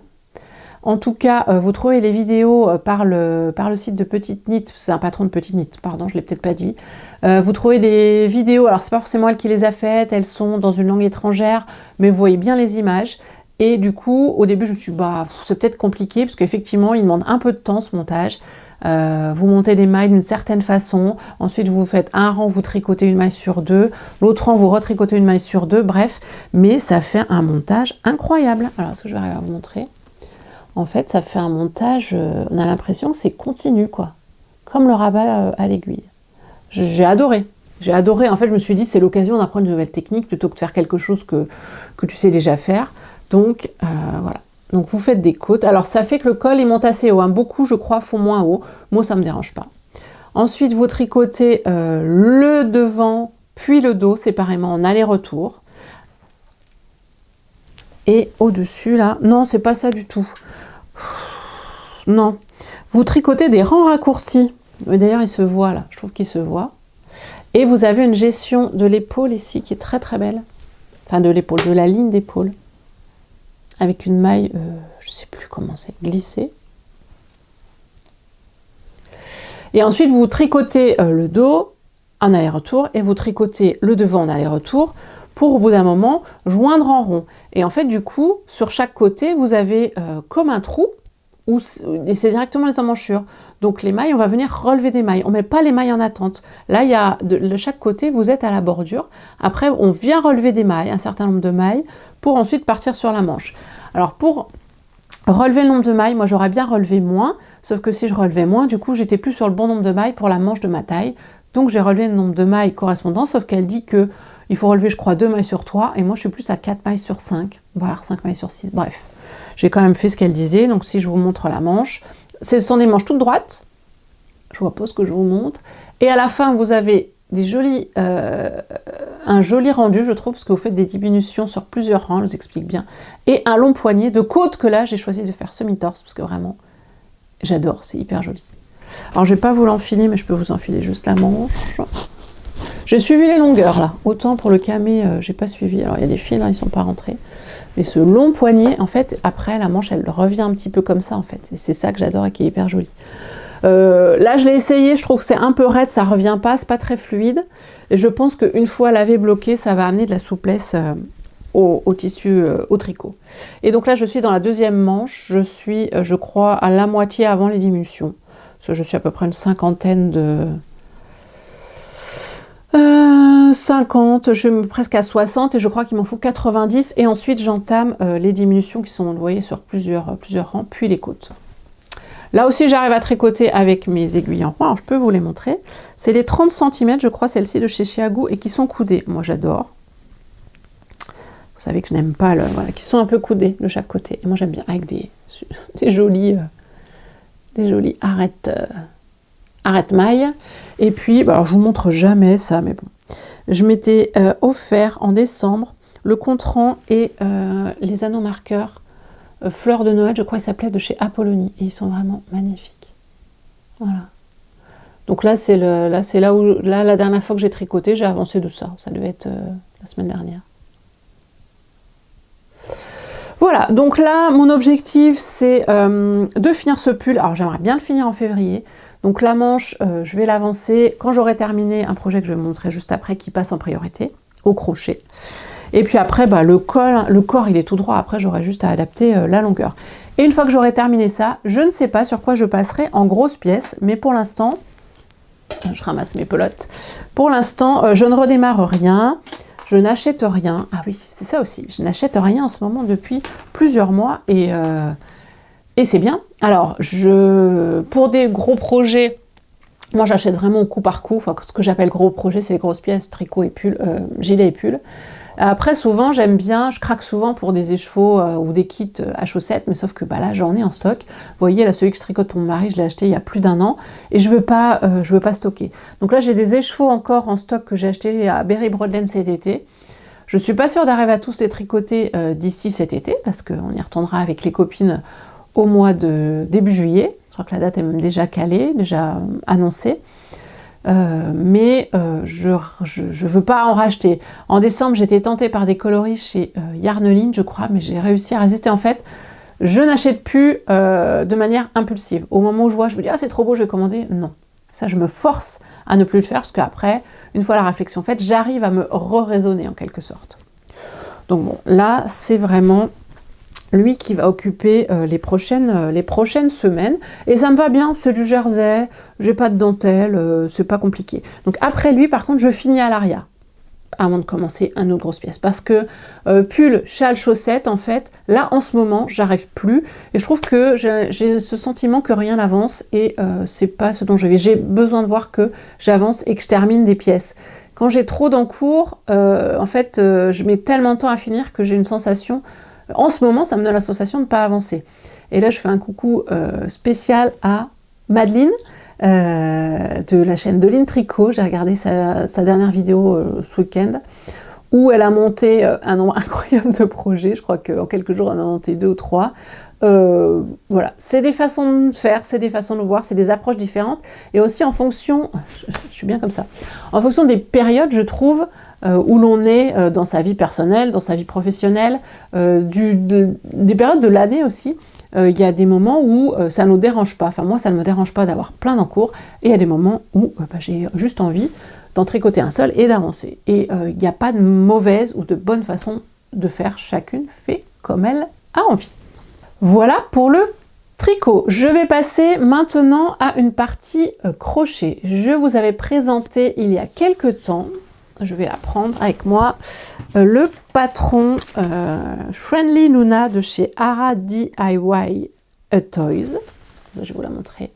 En tout cas, vous trouvez les vidéos par le site de Petite Knit, c'est un patron de Petite Knit, pardon, je ne l'ai peut-être pas dit. Vous trouvez des vidéos, alors c'est pas forcément elle qui les a faites, elles sont dans une langue étrangère, mais vous voyez bien les images. Et du coup, au début, je me suis dit, bah, c'est peut-être compliqué, parce qu'effectivement, il demande un peu de temps ce montage. Vous montez des mailles d'une certaine façon, ensuite vous faites un rang, vous tricotez une maille sur deux, l'autre rang, vous retricotez une maille sur deux, bref, mais ça fait un montage incroyable. Alors, est-ce que je vais arriver à vous montrer ? En fait, ça fait un montage, on a l'impression que c'est continu, quoi. Comme le rabat à l'aiguille. J'ai adoré. J'ai adoré. En fait, je me suis dit, c'est l'occasion d'apprendre une nouvelle technique plutôt que de faire quelque chose que tu sais déjà faire. Donc, voilà. Donc, vous faites des côtes. Alors, ça fait que le col, il monte assez haut. Hein. Beaucoup, je crois, font moins haut. Moi, ça ne me dérange pas. Ensuite, vous tricotez le devant, puis le dos, séparément, en aller-retour. Et au-dessus, là, non, c'est pas ça du tout. Non, vous tricotez des rangs raccourcis. D'ailleurs, il se voit là, je trouve qu'il se voit. Et vous avez une gestion de l'épaule ici qui est très très belle. Enfin, de l'épaule, de la ligne d'épaule. Avec une maille, je ne sais plus comment c'est, glissée. Et ensuite, vous tricotez le dos en aller-retour et vous tricotez le devant en aller-retour pour, au bout d'un moment, joindre en rond. Et en fait, du coup, sur chaque côté, vous avez comme un trou, et c'est directement les emmanchures. Donc les mailles, on va venir relever des mailles. On ne met pas les mailles en attente. Là, il y a de chaque côté, vous êtes à la bordure. Après, on vient relever des mailles, un certain nombre de mailles, pour ensuite partir sur la manche. Alors pour relever le nombre de mailles, moi j'aurais bien relevé moins, sauf que si je relevais moins, du coup, j'étais plus sur le bon nombre de mailles pour la manche de ma taille. Donc j'ai relevé le nombre de mailles correspondant, sauf qu'elle dit que il faut relever, je crois, 2 mailles sur 3, et moi je suis plus à 4 mailles sur 5, voire 5 mailles sur 6, bref. J'ai quand même fait ce qu'elle disait, donc si je vous montre la manche, ce sont des manches toutes droites, je vois pas ce que je vous montre, et à la fin vous avez des jolis, un joli rendu, je trouve, parce que vous faites des diminutions sur plusieurs rangs, je vous explique bien, et un long poignet de côte que là j'ai choisi de faire semi-torse, parce que vraiment, j'adore, c'est hyper joli. Alors je vais pas vous l'enfiler, mais je peux vous enfiler juste la manche. J'ai suivi les longueurs là, autant pour le camé, j'ai pas suivi. Alors il y a des fils, là, ils sont pas rentrés. Mais ce long poignet, en fait, après la manche, elle revient un petit peu comme ça en fait. Et c'est ça que j'adore et qui est hyper joli. Là, je l'ai essayé, je trouve que c'est un peu raide, ça revient pas, c'est pas très fluide. Et je pense qu'une fois lavé, bloqué, ça va amener de la souplesse au tissu, au tricot. Et donc là, je suis dans la deuxième manche. Je suis, je crois, à la moitié avant les diminutions. Parce que je suis à peu près une cinquantaine de... 50, je suis presque à 60 et je crois qu'il m'en faut 90 et ensuite j'entame les diminutions qui sont, vous voyez, sur plusieurs rangs, puis les côtes. Là aussi, j'arrive à tricoter avec mes aiguilles en rond. Alors, je peux vous les montrer. C'est les 30 cm, je crois, celles-ci de chez Chiago et qui sont coudées. Moi, j'adore. Vous savez que je n'aime pas voilà, qui sont un peu coudées de chaque côté. Et moi, j'aime bien avec des jolies arêtes mailles. Et puis, bah, alors, je vous montre jamais ça, mais bon. Je m'étais offert en décembre le contrant et les anneaux marqueurs Fleurs de Noël, je crois qu'ils s'appelaient, de chez Apollonie. Et ils sont vraiment magnifiques. Voilà. Donc là, c'est là où la dernière fois que j'ai tricoté, j'ai avancé de ça. Ça devait être la semaine dernière. Voilà, donc là, mon objectif, c'est de finir ce pull. Alors, j'aimerais bien le finir en février. Donc la manche, je vais l'avancer quand j'aurai terminé un projet que je vais vous montrer juste après, qui passe en priorité, au crochet. Et puis après, bah, le corps, il est tout droit. Après, j'aurai juste à adapter la longueur. Et une fois que j'aurai terminé ça, je ne sais pas sur quoi je passerai en grosses pièces. Mais pour l'instant, je ramasse mes pelotes. Pour l'instant, je ne redémarre rien. Je n'achète rien. Ah oui, c'est ça aussi. Je n'achète rien en ce moment depuis plusieurs mois. Et c'est bien. Alors, pour des gros projets, moi j'achète vraiment au coup par coup. Enfin, ce que j'appelle gros projets, c'est les grosses pièces, tricot et pull, gilet et pull. Après, souvent, j'aime bien, je craque souvent pour des écheveaux ou des kits à chaussettes, mais sauf que bah, là, j'en ai en stock. Vous voyez, là, celui que je tricote pour mon mari, je l'ai acheté il y a plus d'1 an et je veux pas stocker. Donc là, j'ai des écheveaux encore en stock que j'ai acheté à Berry Broadland cet été. Je suis pas sûre d'arriver à tous les tricoter d'ici cet été, parce qu'on y retournera avec les copines au mois de début juillet. Je crois que la date est même déjà calée, déjà annoncée. Mais je veux pas en racheter. En décembre, j'étais tentée par des coloris chez Yarneline, je crois, mais j'ai réussi à résister. En fait, je n'achète plus de manière impulsive. Au moment où je vois, je me dis « Ah, c'est trop beau, je vais commander ». Non. Ça, je me force à ne plus le faire, parce qu'après, une fois la réflexion faite, j'arrive à me re-raisonner en quelque sorte. Donc bon, là, c'est vraiment lui qui va occuper les prochaines semaines. Et ça me va bien, c'est du jersey, j'ai pas de dentelle, c'est pas compliqué. Donc après lui, par contre, je finis à l'arrière, avant de commencer une autre grosse pièce. Parce que pull, châle, chaussette, en fait, là, en ce moment, j'arrive plus. Et je trouve que j'ai ce sentiment que rien n'avance. Et c'est pas ce dont je vais. J'ai besoin de voir que j'avance et que je termine des pièces. Quand j'ai trop d'encours, en fait, je mets tellement de temps à finir que j'ai une sensation... En ce moment, ça me donne la sensation de ne pas avancer. Et là, je fais un coucou spécial à Madeleine, de la chaîne Deline Tricot. J'ai regardé sa dernière vidéo ce week-end, où elle a monté un nombre incroyable de projets. Je crois qu'en quelques jours, elle en a monté 2 ou 3. Voilà, c'est des façons de faire, c'est des façons de voir, c'est des approches différentes. Et aussi en fonction, je suis bien comme ça, en fonction des périodes, je trouve, où l'on est dans sa vie personnelle, dans sa vie professionnelle, des périodes de l'année aussi. Il y a des moments où ça ne nous dérange pas. Enfin, moi, ça ne me dérange pas d'avoir plein d'encours. Et il y a des moments où j'ai juste envie d'en tricoter un seul et d'avancer. Et il n'y a pas de mauvaise ou de bonne façon de faire. Chacune fait comme elle a envie. Voilà pour le tricot. Je vais passer maintenant à une partie crochet. Je vous avais présenté il y a quelques temps, je vais la prendre avec moi, le patron Friendly Luna de chez Ara DIY Toys. Je vais vous la montrer.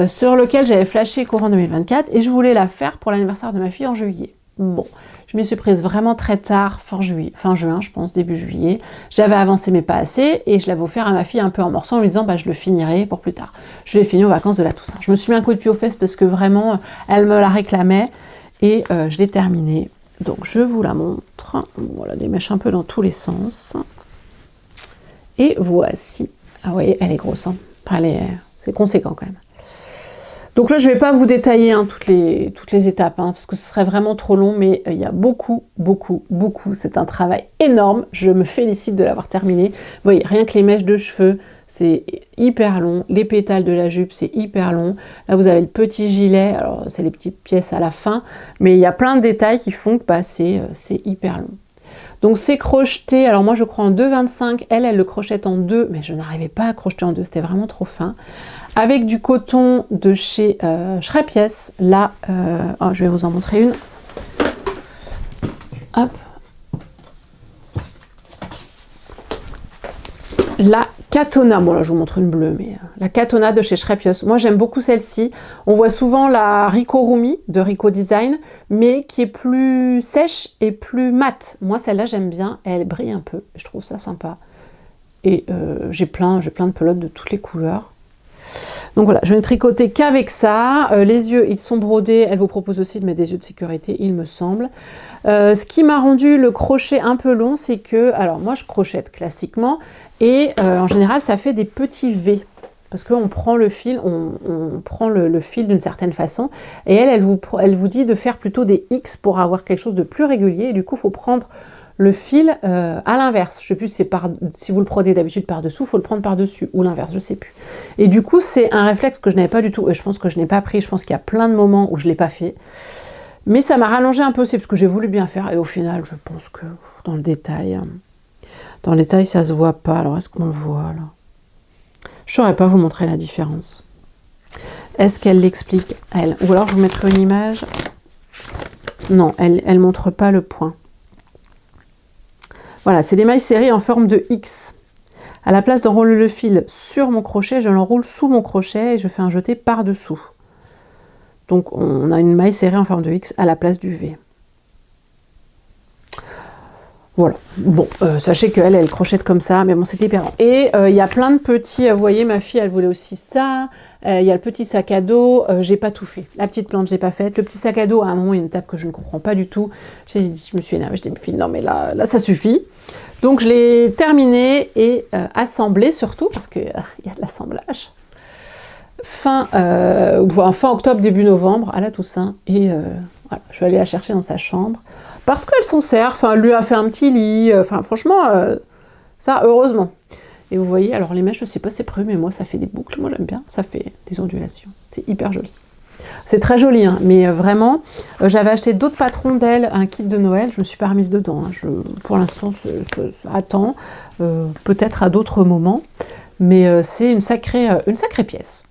Sur lequel j'avais flashé courant 2024 et je voulais la faire pour l'anniversaire de ma fille en juillet. Bon, je m'y suis prise vraiment très tard, fin juin, je pense, début juillet. J'avais avancé mais pas assez et je l'avais offert à ma fille un peu en morceaux en lui disant bah, je le finirai pour plus tard. Je l'ai fini aux vacances de la Toussaint. Je me suis mis un coup de pied aux fesses parce que vraiment, elle me la réclamait et je l'ai terminée. Donc je vous la montre. Voilà, des mèches un peu dans tous les sens. Et voici. Ah vous voyez, elle est grosse. Hein. C'est conséquent quand même. Donc là, je ne vais pas vous détailler hein, toutes les étapes, hein, parce que ce serait vraiment trop long, mais il y a beaucoup. C'est un travail énorme. Je me félicite de l'avoir terminé. Vous voyez, rien que les mèches de cheveux, c'est hyper long. Les pétales de la jupe, c'est hyper long. Là, vous avez le petit gilet. Alors, c'est les petites pièces à la fin, mais il y a plein de détails qui font que bah, c'est hyper long. Donc c'est crocheté, alors moi je crois en 2,25, elle le crochette en 2, mais je n'arrivais pas à crocheter en 2, c'était vraiment trop fin. Avec du coton de chez Schrepies, là, je vais vous en montrer une. Hop. la Katona. Bon là je vous montre une bleue, mais la Katona de chez Shreppios. Moi j'aime beaucoup celle-ci. On voit souvent la Rico Rumi de Rico Design, mais qui est plus sèche et plus mate. Moi celle-là j'aime bien, elle brille un peu, je trouve ça sympa. Et j'ai plein de pelotes de toutes les couleurs. Donc voilà, je vais ne tricoter qu'avec ça. Les yeux, ils sont brodés. Elle vous propose aussi de mettre des yeux de sécurité, il me semble. Ce qui m'a rendu le crochet un peu long, c'est que... Alors moi, je crochette classiquement. Et en général, ça fait des petits V. Parce qu'on prend le fil, on prend le fil d'une certaine façon. Et elle vous dit de faire plutôt des X pour avoir quelque chose de plus régulier. Et du coup, il faut prendre le fil à l'inverse. Je sais plus si vous le prenez d'habitude par-dessous, il faut le prendre par-dessus, ou l'inverse, je sais plus. Et du coup, c'est un réflexe que je n'avais pas du tout, et je pense que je n'ai pas pris, je pense qu'il y a plein de moments où je ne l'ai pas fait. Mais ça m'a rallongé un peu, c'est parce que j'ai voulu bien faire, et au final, je pense que dans le détail, ça se voit pas. Alors, est-ce qu'on le voit, là? Je saurais pas vous montrer la différence. Est-ce qu'elle l'explique, elle? Ou alors, je vous mettrai une image. Non, elle montre pas le point. Voilà, c'est des mailles serrées en forme de X. À la place d'enrouler le fil sur mon crochet, je l'enroule sous mon crochet et je fais un jeté par-dessous. Donc on a une maille serrée en forme de X à la place du V. Voilà, bon, sachez qu'elle, elle crochette comme ça, mais bon, c'était hyper long. Et il y a plein de petits, vous voyez, ma fille, elle voulait aussi ça. Il y a le petit sac à dos, j'ai pas tout fait. La petite plante, je l'ai pas faite. Le petit sac à dos, à un moment, il y a une étape que je ne comprends pas du tout. Je me suis énervée, je dis, non, mais là, ça suffit. Donc, je l'ai terminé et assemblé surtout, parce qu'il y a de l'assemblage. Fin octobre, début novembre, à la Toussaint. Et voilà, je vais aller la chercher dans sa chambre. Parce qu'elle s'en sert, enfin, elle lui a fait un petit lit, enfin, franchement, ça, heureusement. Et vous voyez, alors les mèches, je sais pas c'est prévu, mais moi, ça fait des boucles, moi j'aime bien, ça fait des ondulations, c'est hyper joli. C'est très joli, hein, mais vraiment, j'avais acheté d'autres patrons d'elle, un kit de Noël, je me suis pas remise dedans, hein, pour l'instant, ça attend, peut-être à d'autres moments, mais c'est une sacrée pièce.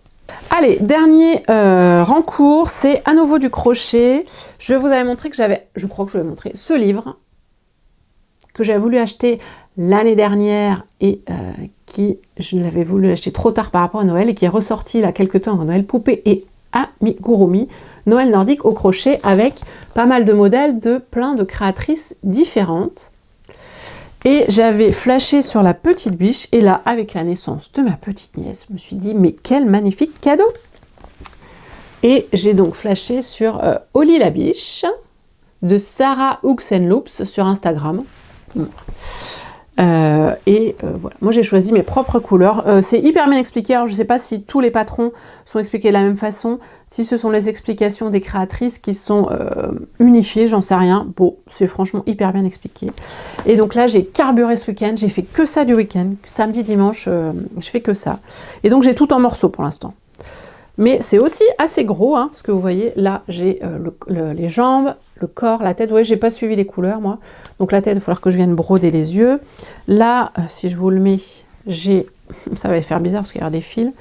Allez, dernier rencours, c'est à nouveau du crochet. Je vous avais montré que je crois que je vous avais montré ce livre que j'avais voulu acheter l'année dernière et je l'avais voulu acheter trop tard par rapport à Noël et qui est ressorti là quelques temps avant Noël, Poupée et Amigurumi, Noël nordique au crochet avec pas mal de modèles de plein de créatrices différentes. Et j'avais flashé sur la petite biche, et là, avec la naissance de ma petite nièce, je me suis dit, mais quel magnifique cadeau! Et j'ai donc flashé sur Oli la biche, de Sarah Hooks and Loops sur Instagram. Voilà. Moi j'ai choisi mes propres couleurs. C'est hyper bien expliqué, alors je ne sais pas si tous les patrons sont expliqués de la même façon, si ce sont les explications des créatrices qui sont unifiées, j'en sais rien. Bon, c'est franchement hyper bien expliqué. Et donc là j'ai carburé ce week-end, j'ai fait que ça du week-end, samedi, dimanche, je fais que ça. Et donc j'ai tout en morceaux pour l'instant. Mais c'est aussi assez gros, hein, parce que vous voyez, là, j'ai les jambes, le corps, la tête. Vous voyez, j'ai pas suivi les couleurs, moi. Donc la tête, il va falloir que je vienne broder les yeux. Là, si je vous le mets, j'ai... Ça va faire bizarre, parce qu'il y aura des fils.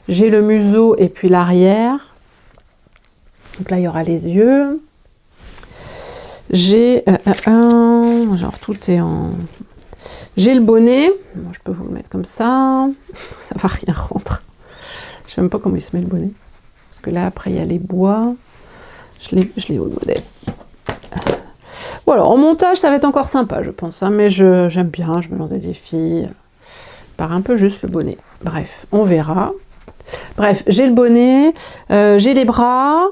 J'ai le museau et puis l'arrière. Donc là, il y aura les yeux. J'ai... genre, tout est en... J'ai le bonnet. Bon, je peux vous le mettre comme ça. Ça va rien rentrer. Je sais même pas comment il se met le bonnet. Parce que là, après, il y a les bois. Je l'ai au modèle. Voilà, en montage, ça va être encore sympa, je pense. Hein, mais j'aime bien, je me lance des défis. Par un peu juste le bonnet. Bref, on verra. Bref, j'ai le bonnet. J'ai les bras.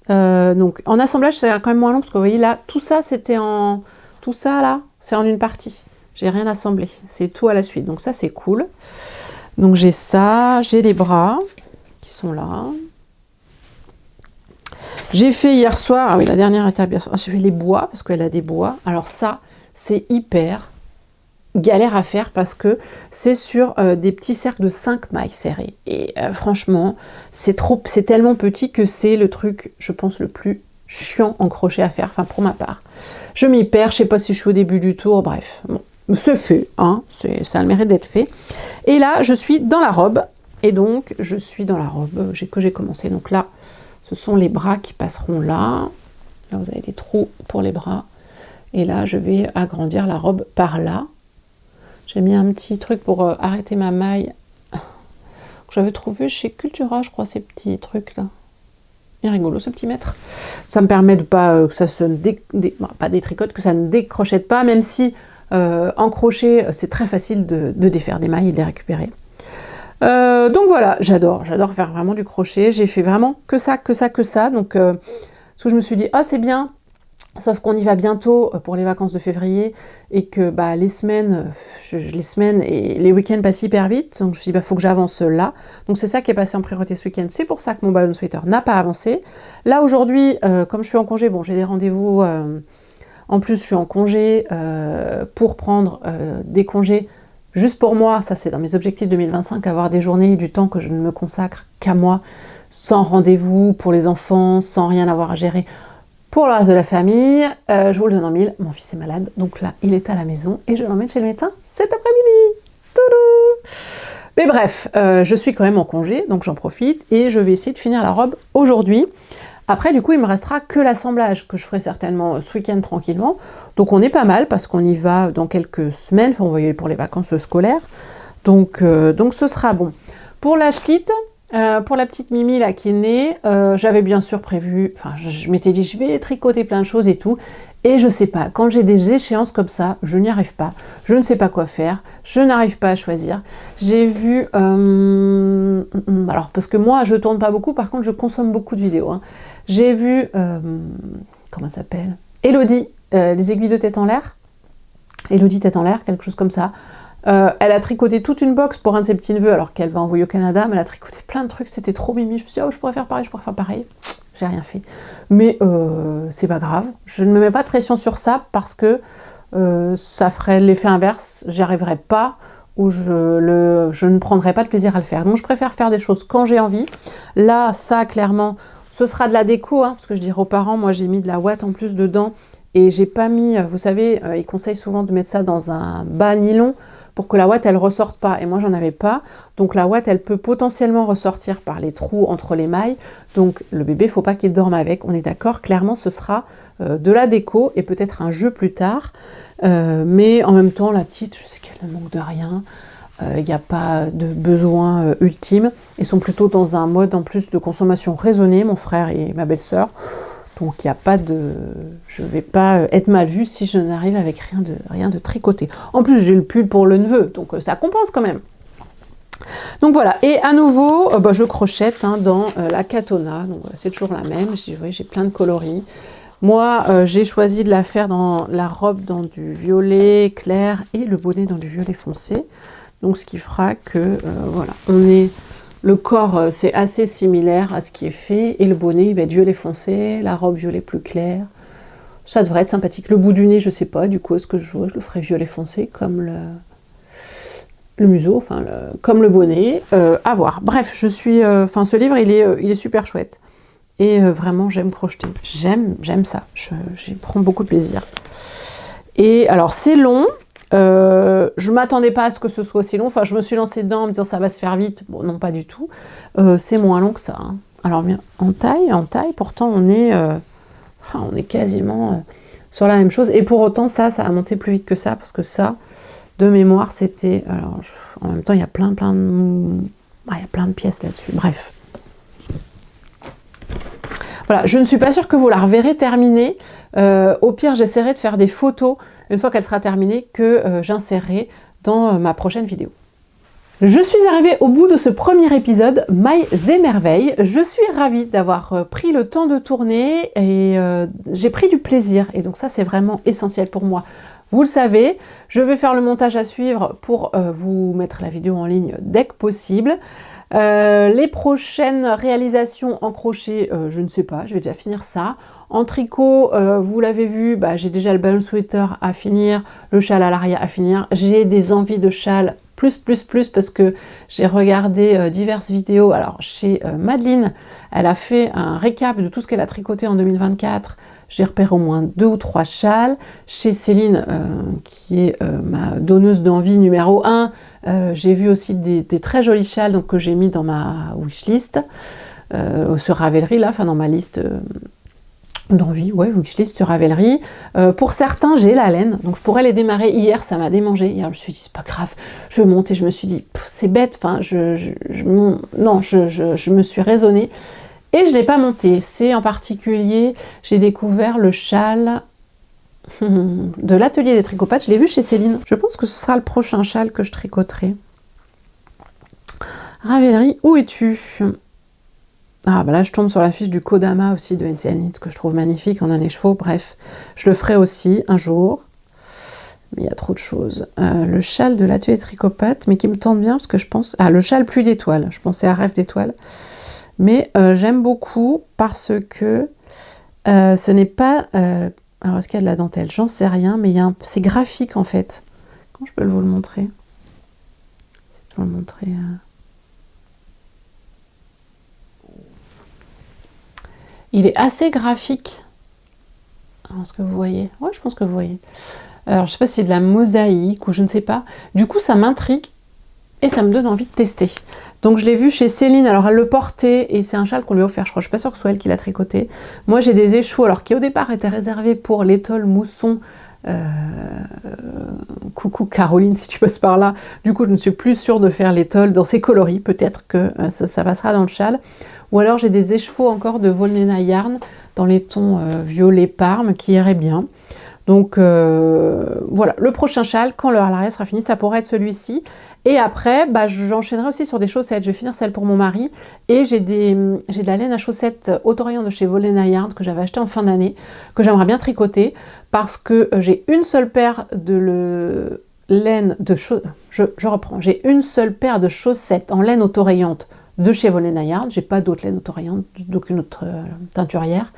Donc, en assemblage, c'est quand même moins long. Parce que vous voyez, là, tout ça, c'était en... Tout ça, là, c'est en une partie. J'ai rien assemblé. C'est tout à la suite. Donc ça, c'est cool. Donc j'ai ça. J'ai les bras qui sont là. J'ai fait hier soir, ah oui, la dernière étape, j'ai fait les bois, parce qu'elle a des bois. Alors ça, c'est hyper galère à faire, parce que c'est sur des petits cercles de 5 mailles serrées. Et franchement, c'est tellement petit que c'est le truc, je pense, le plus chiant en crochet à faire, enfin pour ma part. Je m'y perds, je sais pas si je suis au début du tour, bref. Bon, c'est fait, hein, ça a le mérite d'être fait. Et là, je suis dans la robe. Et donc, je suis dans la robe que j'ai commencé. Donc là, ce sont les bras qui passeront là. Là, vous avez des trous pour les bras. Et là, je vais agrandir la robe par là. J'ai mis un petit truc pour arrêter ma maille. Que j'avais trouvé chez Cultura, je crois, ces petits trucs-là. Il est rigolo, ce petit mètre. Ça me permet de pas que ça se pas détricote, que ça ne décrochette pas, même si en crochet, c'est très facile de défaire des mailles et de les récupérer. Donc voilà, j'adore faire vraiment du crochet. J'ai fait vraiment que ça. Donc, parce que je me suis dit, ah c'est bien, sauf qu'on y va bientôt pour les vacances de février et que bah, les semaines et les week-ends passent hyper vite. Donc je me suis dit, bah, faut que j'avance là. Donc c'est ça qui est passé en priorité ce week-end. C'est pour ça que mon ballon sweater n'a pas avancé. Là aujourd'hui, comme je suis en congé, bon j'ai des rendez-vous. En plus, je suis en congé pour prendre des congés juste pour moi. Ça, c'est dans mes objectifs 2025, avoir des journées et du temps que je ne me consacre qu'à moi, sans rendez-vous pour les enfants, sans rien avoir à gérer pour le reste de la famille. Je vous le donne en mille, mon fils est malade, donc là, il est à la maison et je l'emmène chez le médecin cet après-midi. Toudou. Mais bref, je suis quand même en congé, donc j'en profite et je vais essayer de finir la robe aujourd'hui. Après, du coup, il me restera que l'assemblage, que je ferai certainement ce week-end tranquillement. Donc on est pas mal, parce qu'on y va dans quelques semaines, enfin on va y aller pour les vacances scolaires. Donc ce sera bon. Pour la petite, pour la petite Mimi là qui est née, j'avais bien sûr prévu, enfin je m'étais dit je vais tricoter plein de choses et tout. Et je sais pas, quand j'ai des échéances comme ça, je n'y arrive pas. Je ne sais pas quoi faire, je n'arrive pas à choisir. J'ai vu... alors, parce que moi, je tourne pas beaucoup, par contre, je consomme beaucoup de vidéos. Hein. J'ai vu... comment ça s'appelle Elodie, les aiguilles de tête en l'air. Elodie tête en l'air, quelque chose comme ça. Elle a tricoté toute une box pour un de ses petits-neveux, alors qu'elle va envoyer au Canada, mais elle a tricoté plein de trucs, c'était trop mimi. Je me suis dit, oh, je pourrais faire pareil. J'ai rien fait. Mais c'est pas grave. Je ne me mets pas de pression sur ça parce que ça ferait l'effet inverse. J'y arriverais pas ou je ne prendrais pas de plaisir à le faire. Donc je préfère faire des choses quand j'ai envie. Là, ça, clairement, ce sera de la déco. Hein, parce que je dirais aux parents, moi j'ai mis de la ouate en plus dedans. Et j'ai pas mis, vous savez, ils conseillent souvent de mettre ça dans un bas nylon pour que la ouate, elle ressorte pas. Et moi, j'en avais pas. Donc la ouate, elle peut potentiellement ressortir par les trous entre les mailles. Donc le bébé, faut pas qu'il dorme avec. On est d'accord. Clairement, ce sera de la déco et peut-être un jeu plus tard. Mais en même temps, la petite, je sais qu'elle ne manque de rien. Il n'y a pas de besoin ultime. Ils sont plutôt dans un mode en plus de consommation raisonnée, mon frère et ma belle-sœur. Donc il n'y a pas de... Je ne vais pas être mal vue si je n'arrive avec rien de tricoté. En plus, j'ai le pull pour le neveu, donc ça compense quand même. Donc voilà, et à nouveau, je crochette hein, dans la Katona. Donc c'est toujours la même, j'ai plein de coloris. Moi, j'ai choisi de la faire dans la robe dans du violet clair et le bonnet dans du violet foncé. Donc ce qui fera que, voilà, le corps, c'est assez similaire à ce qui est fait. Et le bonnet, il va être violet foncé, la robe violet plus clair. Ça devrait être sympathique. Le bout du nez, je sais pas, du coup, est-ce que je le ferai violet foncé comme le museau, enfin, comme le bonnet. À voir. Bref, ce livre, il est super chouette. Et vraiment, j'aime crocheter. J'aime ça. J'y prends beaucoup de plaisir. Et alors, c'est long. Je m'attendais pas à ce que ce soit aussi long. Enfin, je me suis lancée dedans en me disant ça va se faire vite. Bon, non, pas du tout. C'est moins long que ça. Hein. Alors, bien, en taille, pourtant, on est quasiment sur la même chose. Et pour autant, ça a monté plus vite que ça. Parce que ça, de mémoire, c'était... Alors, en même temps, il y a plein de pièces là-dessus. Bref. Voilà, je ne suis pas sûre que vous la reverrez terminée. Au pire, j'essaierai de faire des photos une fois qu'elle sera terminée que j'insérerai dans ma prochaine vidéo. Je suis arrivée au bout de ce premier épisode, Mailles et Merveilles. Je suis ravie d'avoir pris le temps de tourner et j'ai pris du plaisir. Et donc ça, c'est vraiment essentiel pour moi. Vous le savez, je vais faire le montage à suivre pour vous mettre la vidéo en ligne dès que possible. Les prochaines réalisations en crochet, je ne sais pas, je vais déjà finir ça. En tricot, vous l'avez vu, j'ai déjà le ballon sweater à finir, le châle à l'arrière à finir. J'ai des envies de châle plus parce que j'ai regardé diverses vidéos. Alors chez Madeleine, elle a fait un récap de tout ce qu'elle a tricoté en 2024. J'ai repéré au moins 2 ou 3 châles. Chez Céline, qui est ma donneuse d'envie numéro 1, j'ai vu aussi des très jolis châles donc, que j'ai mis dans ma wishlist sur Ravelry, là, enfin dans ma liste d'envie, ouais, vu que je liste sur Ravelry. Pour certains, j'ai la laine, donc je pourrais les démarrer. Hier, ça m'a démangé. Hier, je me suis dit, c'est pas grave, je vais monter. Je me suis dit, c'est bête, enfin, je me suis raisonnée. Et je ne l'ai pas monté. C'est en particulier, j'ai découvert le châle de l'atelier des tricots-pattes. Je l'ai vu chez Céline. Je pense que ce sera le prochain châle que je tricoterai. Ravelry, où es-tu? Ah bah là je tombe sur la fiche du Kodama aussi de NCL Knits que je trouve magnifique en année chevaux. Bref, je le ferai aussi un jour. Mais il y a trop de choses. Le châle de l'atelier des tricots-pattes, mais qui me tente bien parce que je pense... Ah, le châle pluie d'étoiles. Je pensais à Rêve d'étoiles. Mais j'aime beaucoup parce que ce n'est pas... alors, est-ce qu'il y a de la dentelle? J'en sais rien, mais c'est graphique en fait. Comment je peux vous le montrer? Je vais vous le montrer. Il est assez graphique. Est-ce que vous voyez? Ouais, je pense que vous voyez. Alors, je sais pas si c'est de la mosaïque ou je ne sais pas. Du coup, ça m'intrigue et ça me donne envie de tester. Donc, je l'ai vu chez Céline. Alors, elle le portait et c'est un châle qu'on lui a offert. Je crois, je suis pas sûre que ce soit elle qui l'a tricoté. Moi, j'ai des écheveaux, alors qui au départ étaient réservés pour l'étole mousson. Coucou Caroline, si tu passes par là. Du coup, je ne suis plus sûre de faire l'étole dans ces coloris. Peut-être que ça passera dans le châle. Ou alors j'ai des écheveaux encore de Volnena Yarn dans les tons violet parme qui iraient bien. Donc voilà, le prochain châle, quand le larrière sera fini, ça pourrait être celui-ci. Et après, bah, j'enchaînerai aussi sur des chaussettes. Je vais finir celle pour mon mari. Et j'ai de la laine à chaussettes Autorient de chez Volnena Yarn que j'avais acheté en fin d'année, que j'aimerais bien tricoter parce que j'ai une seule paire de laine de chaussettes. Je reprends, j'ai une seule paire de chaussettes en laine autorayante de chez Volnena Yarn. J'ai pas d'autre laine autorayante, d'aucune autre teinturière.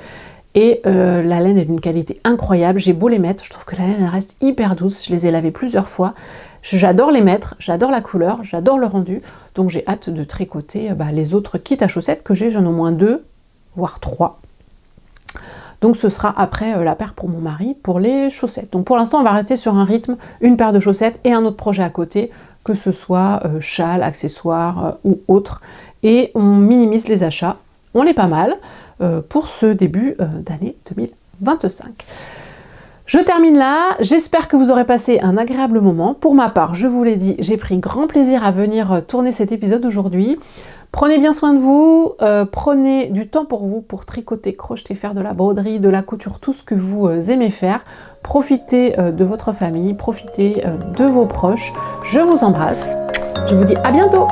Et la laine est d'une qualité incroyable. J'ai beau les mettre, je trouve que la laine elle reste hyper douce. Je les ai lavées plusieurs fois. J'adore les mettre, j'adore la couleur, j'adore le rendu. Donc j'ai hâte de tricoter les autres kits à chaussettes que j'ai. J'en ai au moins 2, voire 3. Donc ce sera après la paire pour mon mari pour les chaussettes. Donc pour l'instant on va rester sur un rythme, une paire de chaussettes et un autre projet à côté, que ce soit châle, accessoires ou autre. Et on minimise les achats. On est pas mal pour ce début d'année 2025. Je termine là, j'espère que vous aurez passé un agréable moment. Pour ma part, je vous l'ai dit, j'ai pris grand plaisir à venir tourner cet épisode aujourd'hui. Prenez bien soin de vous, prenez du temps pour vous, pour tricoter, crocheter, faire de la broderie, de la couture, tout ce que vous aimez faire. Profitez de votre famille, profitez de vos proches. Je vous embrasse, je vous dis à bientôt!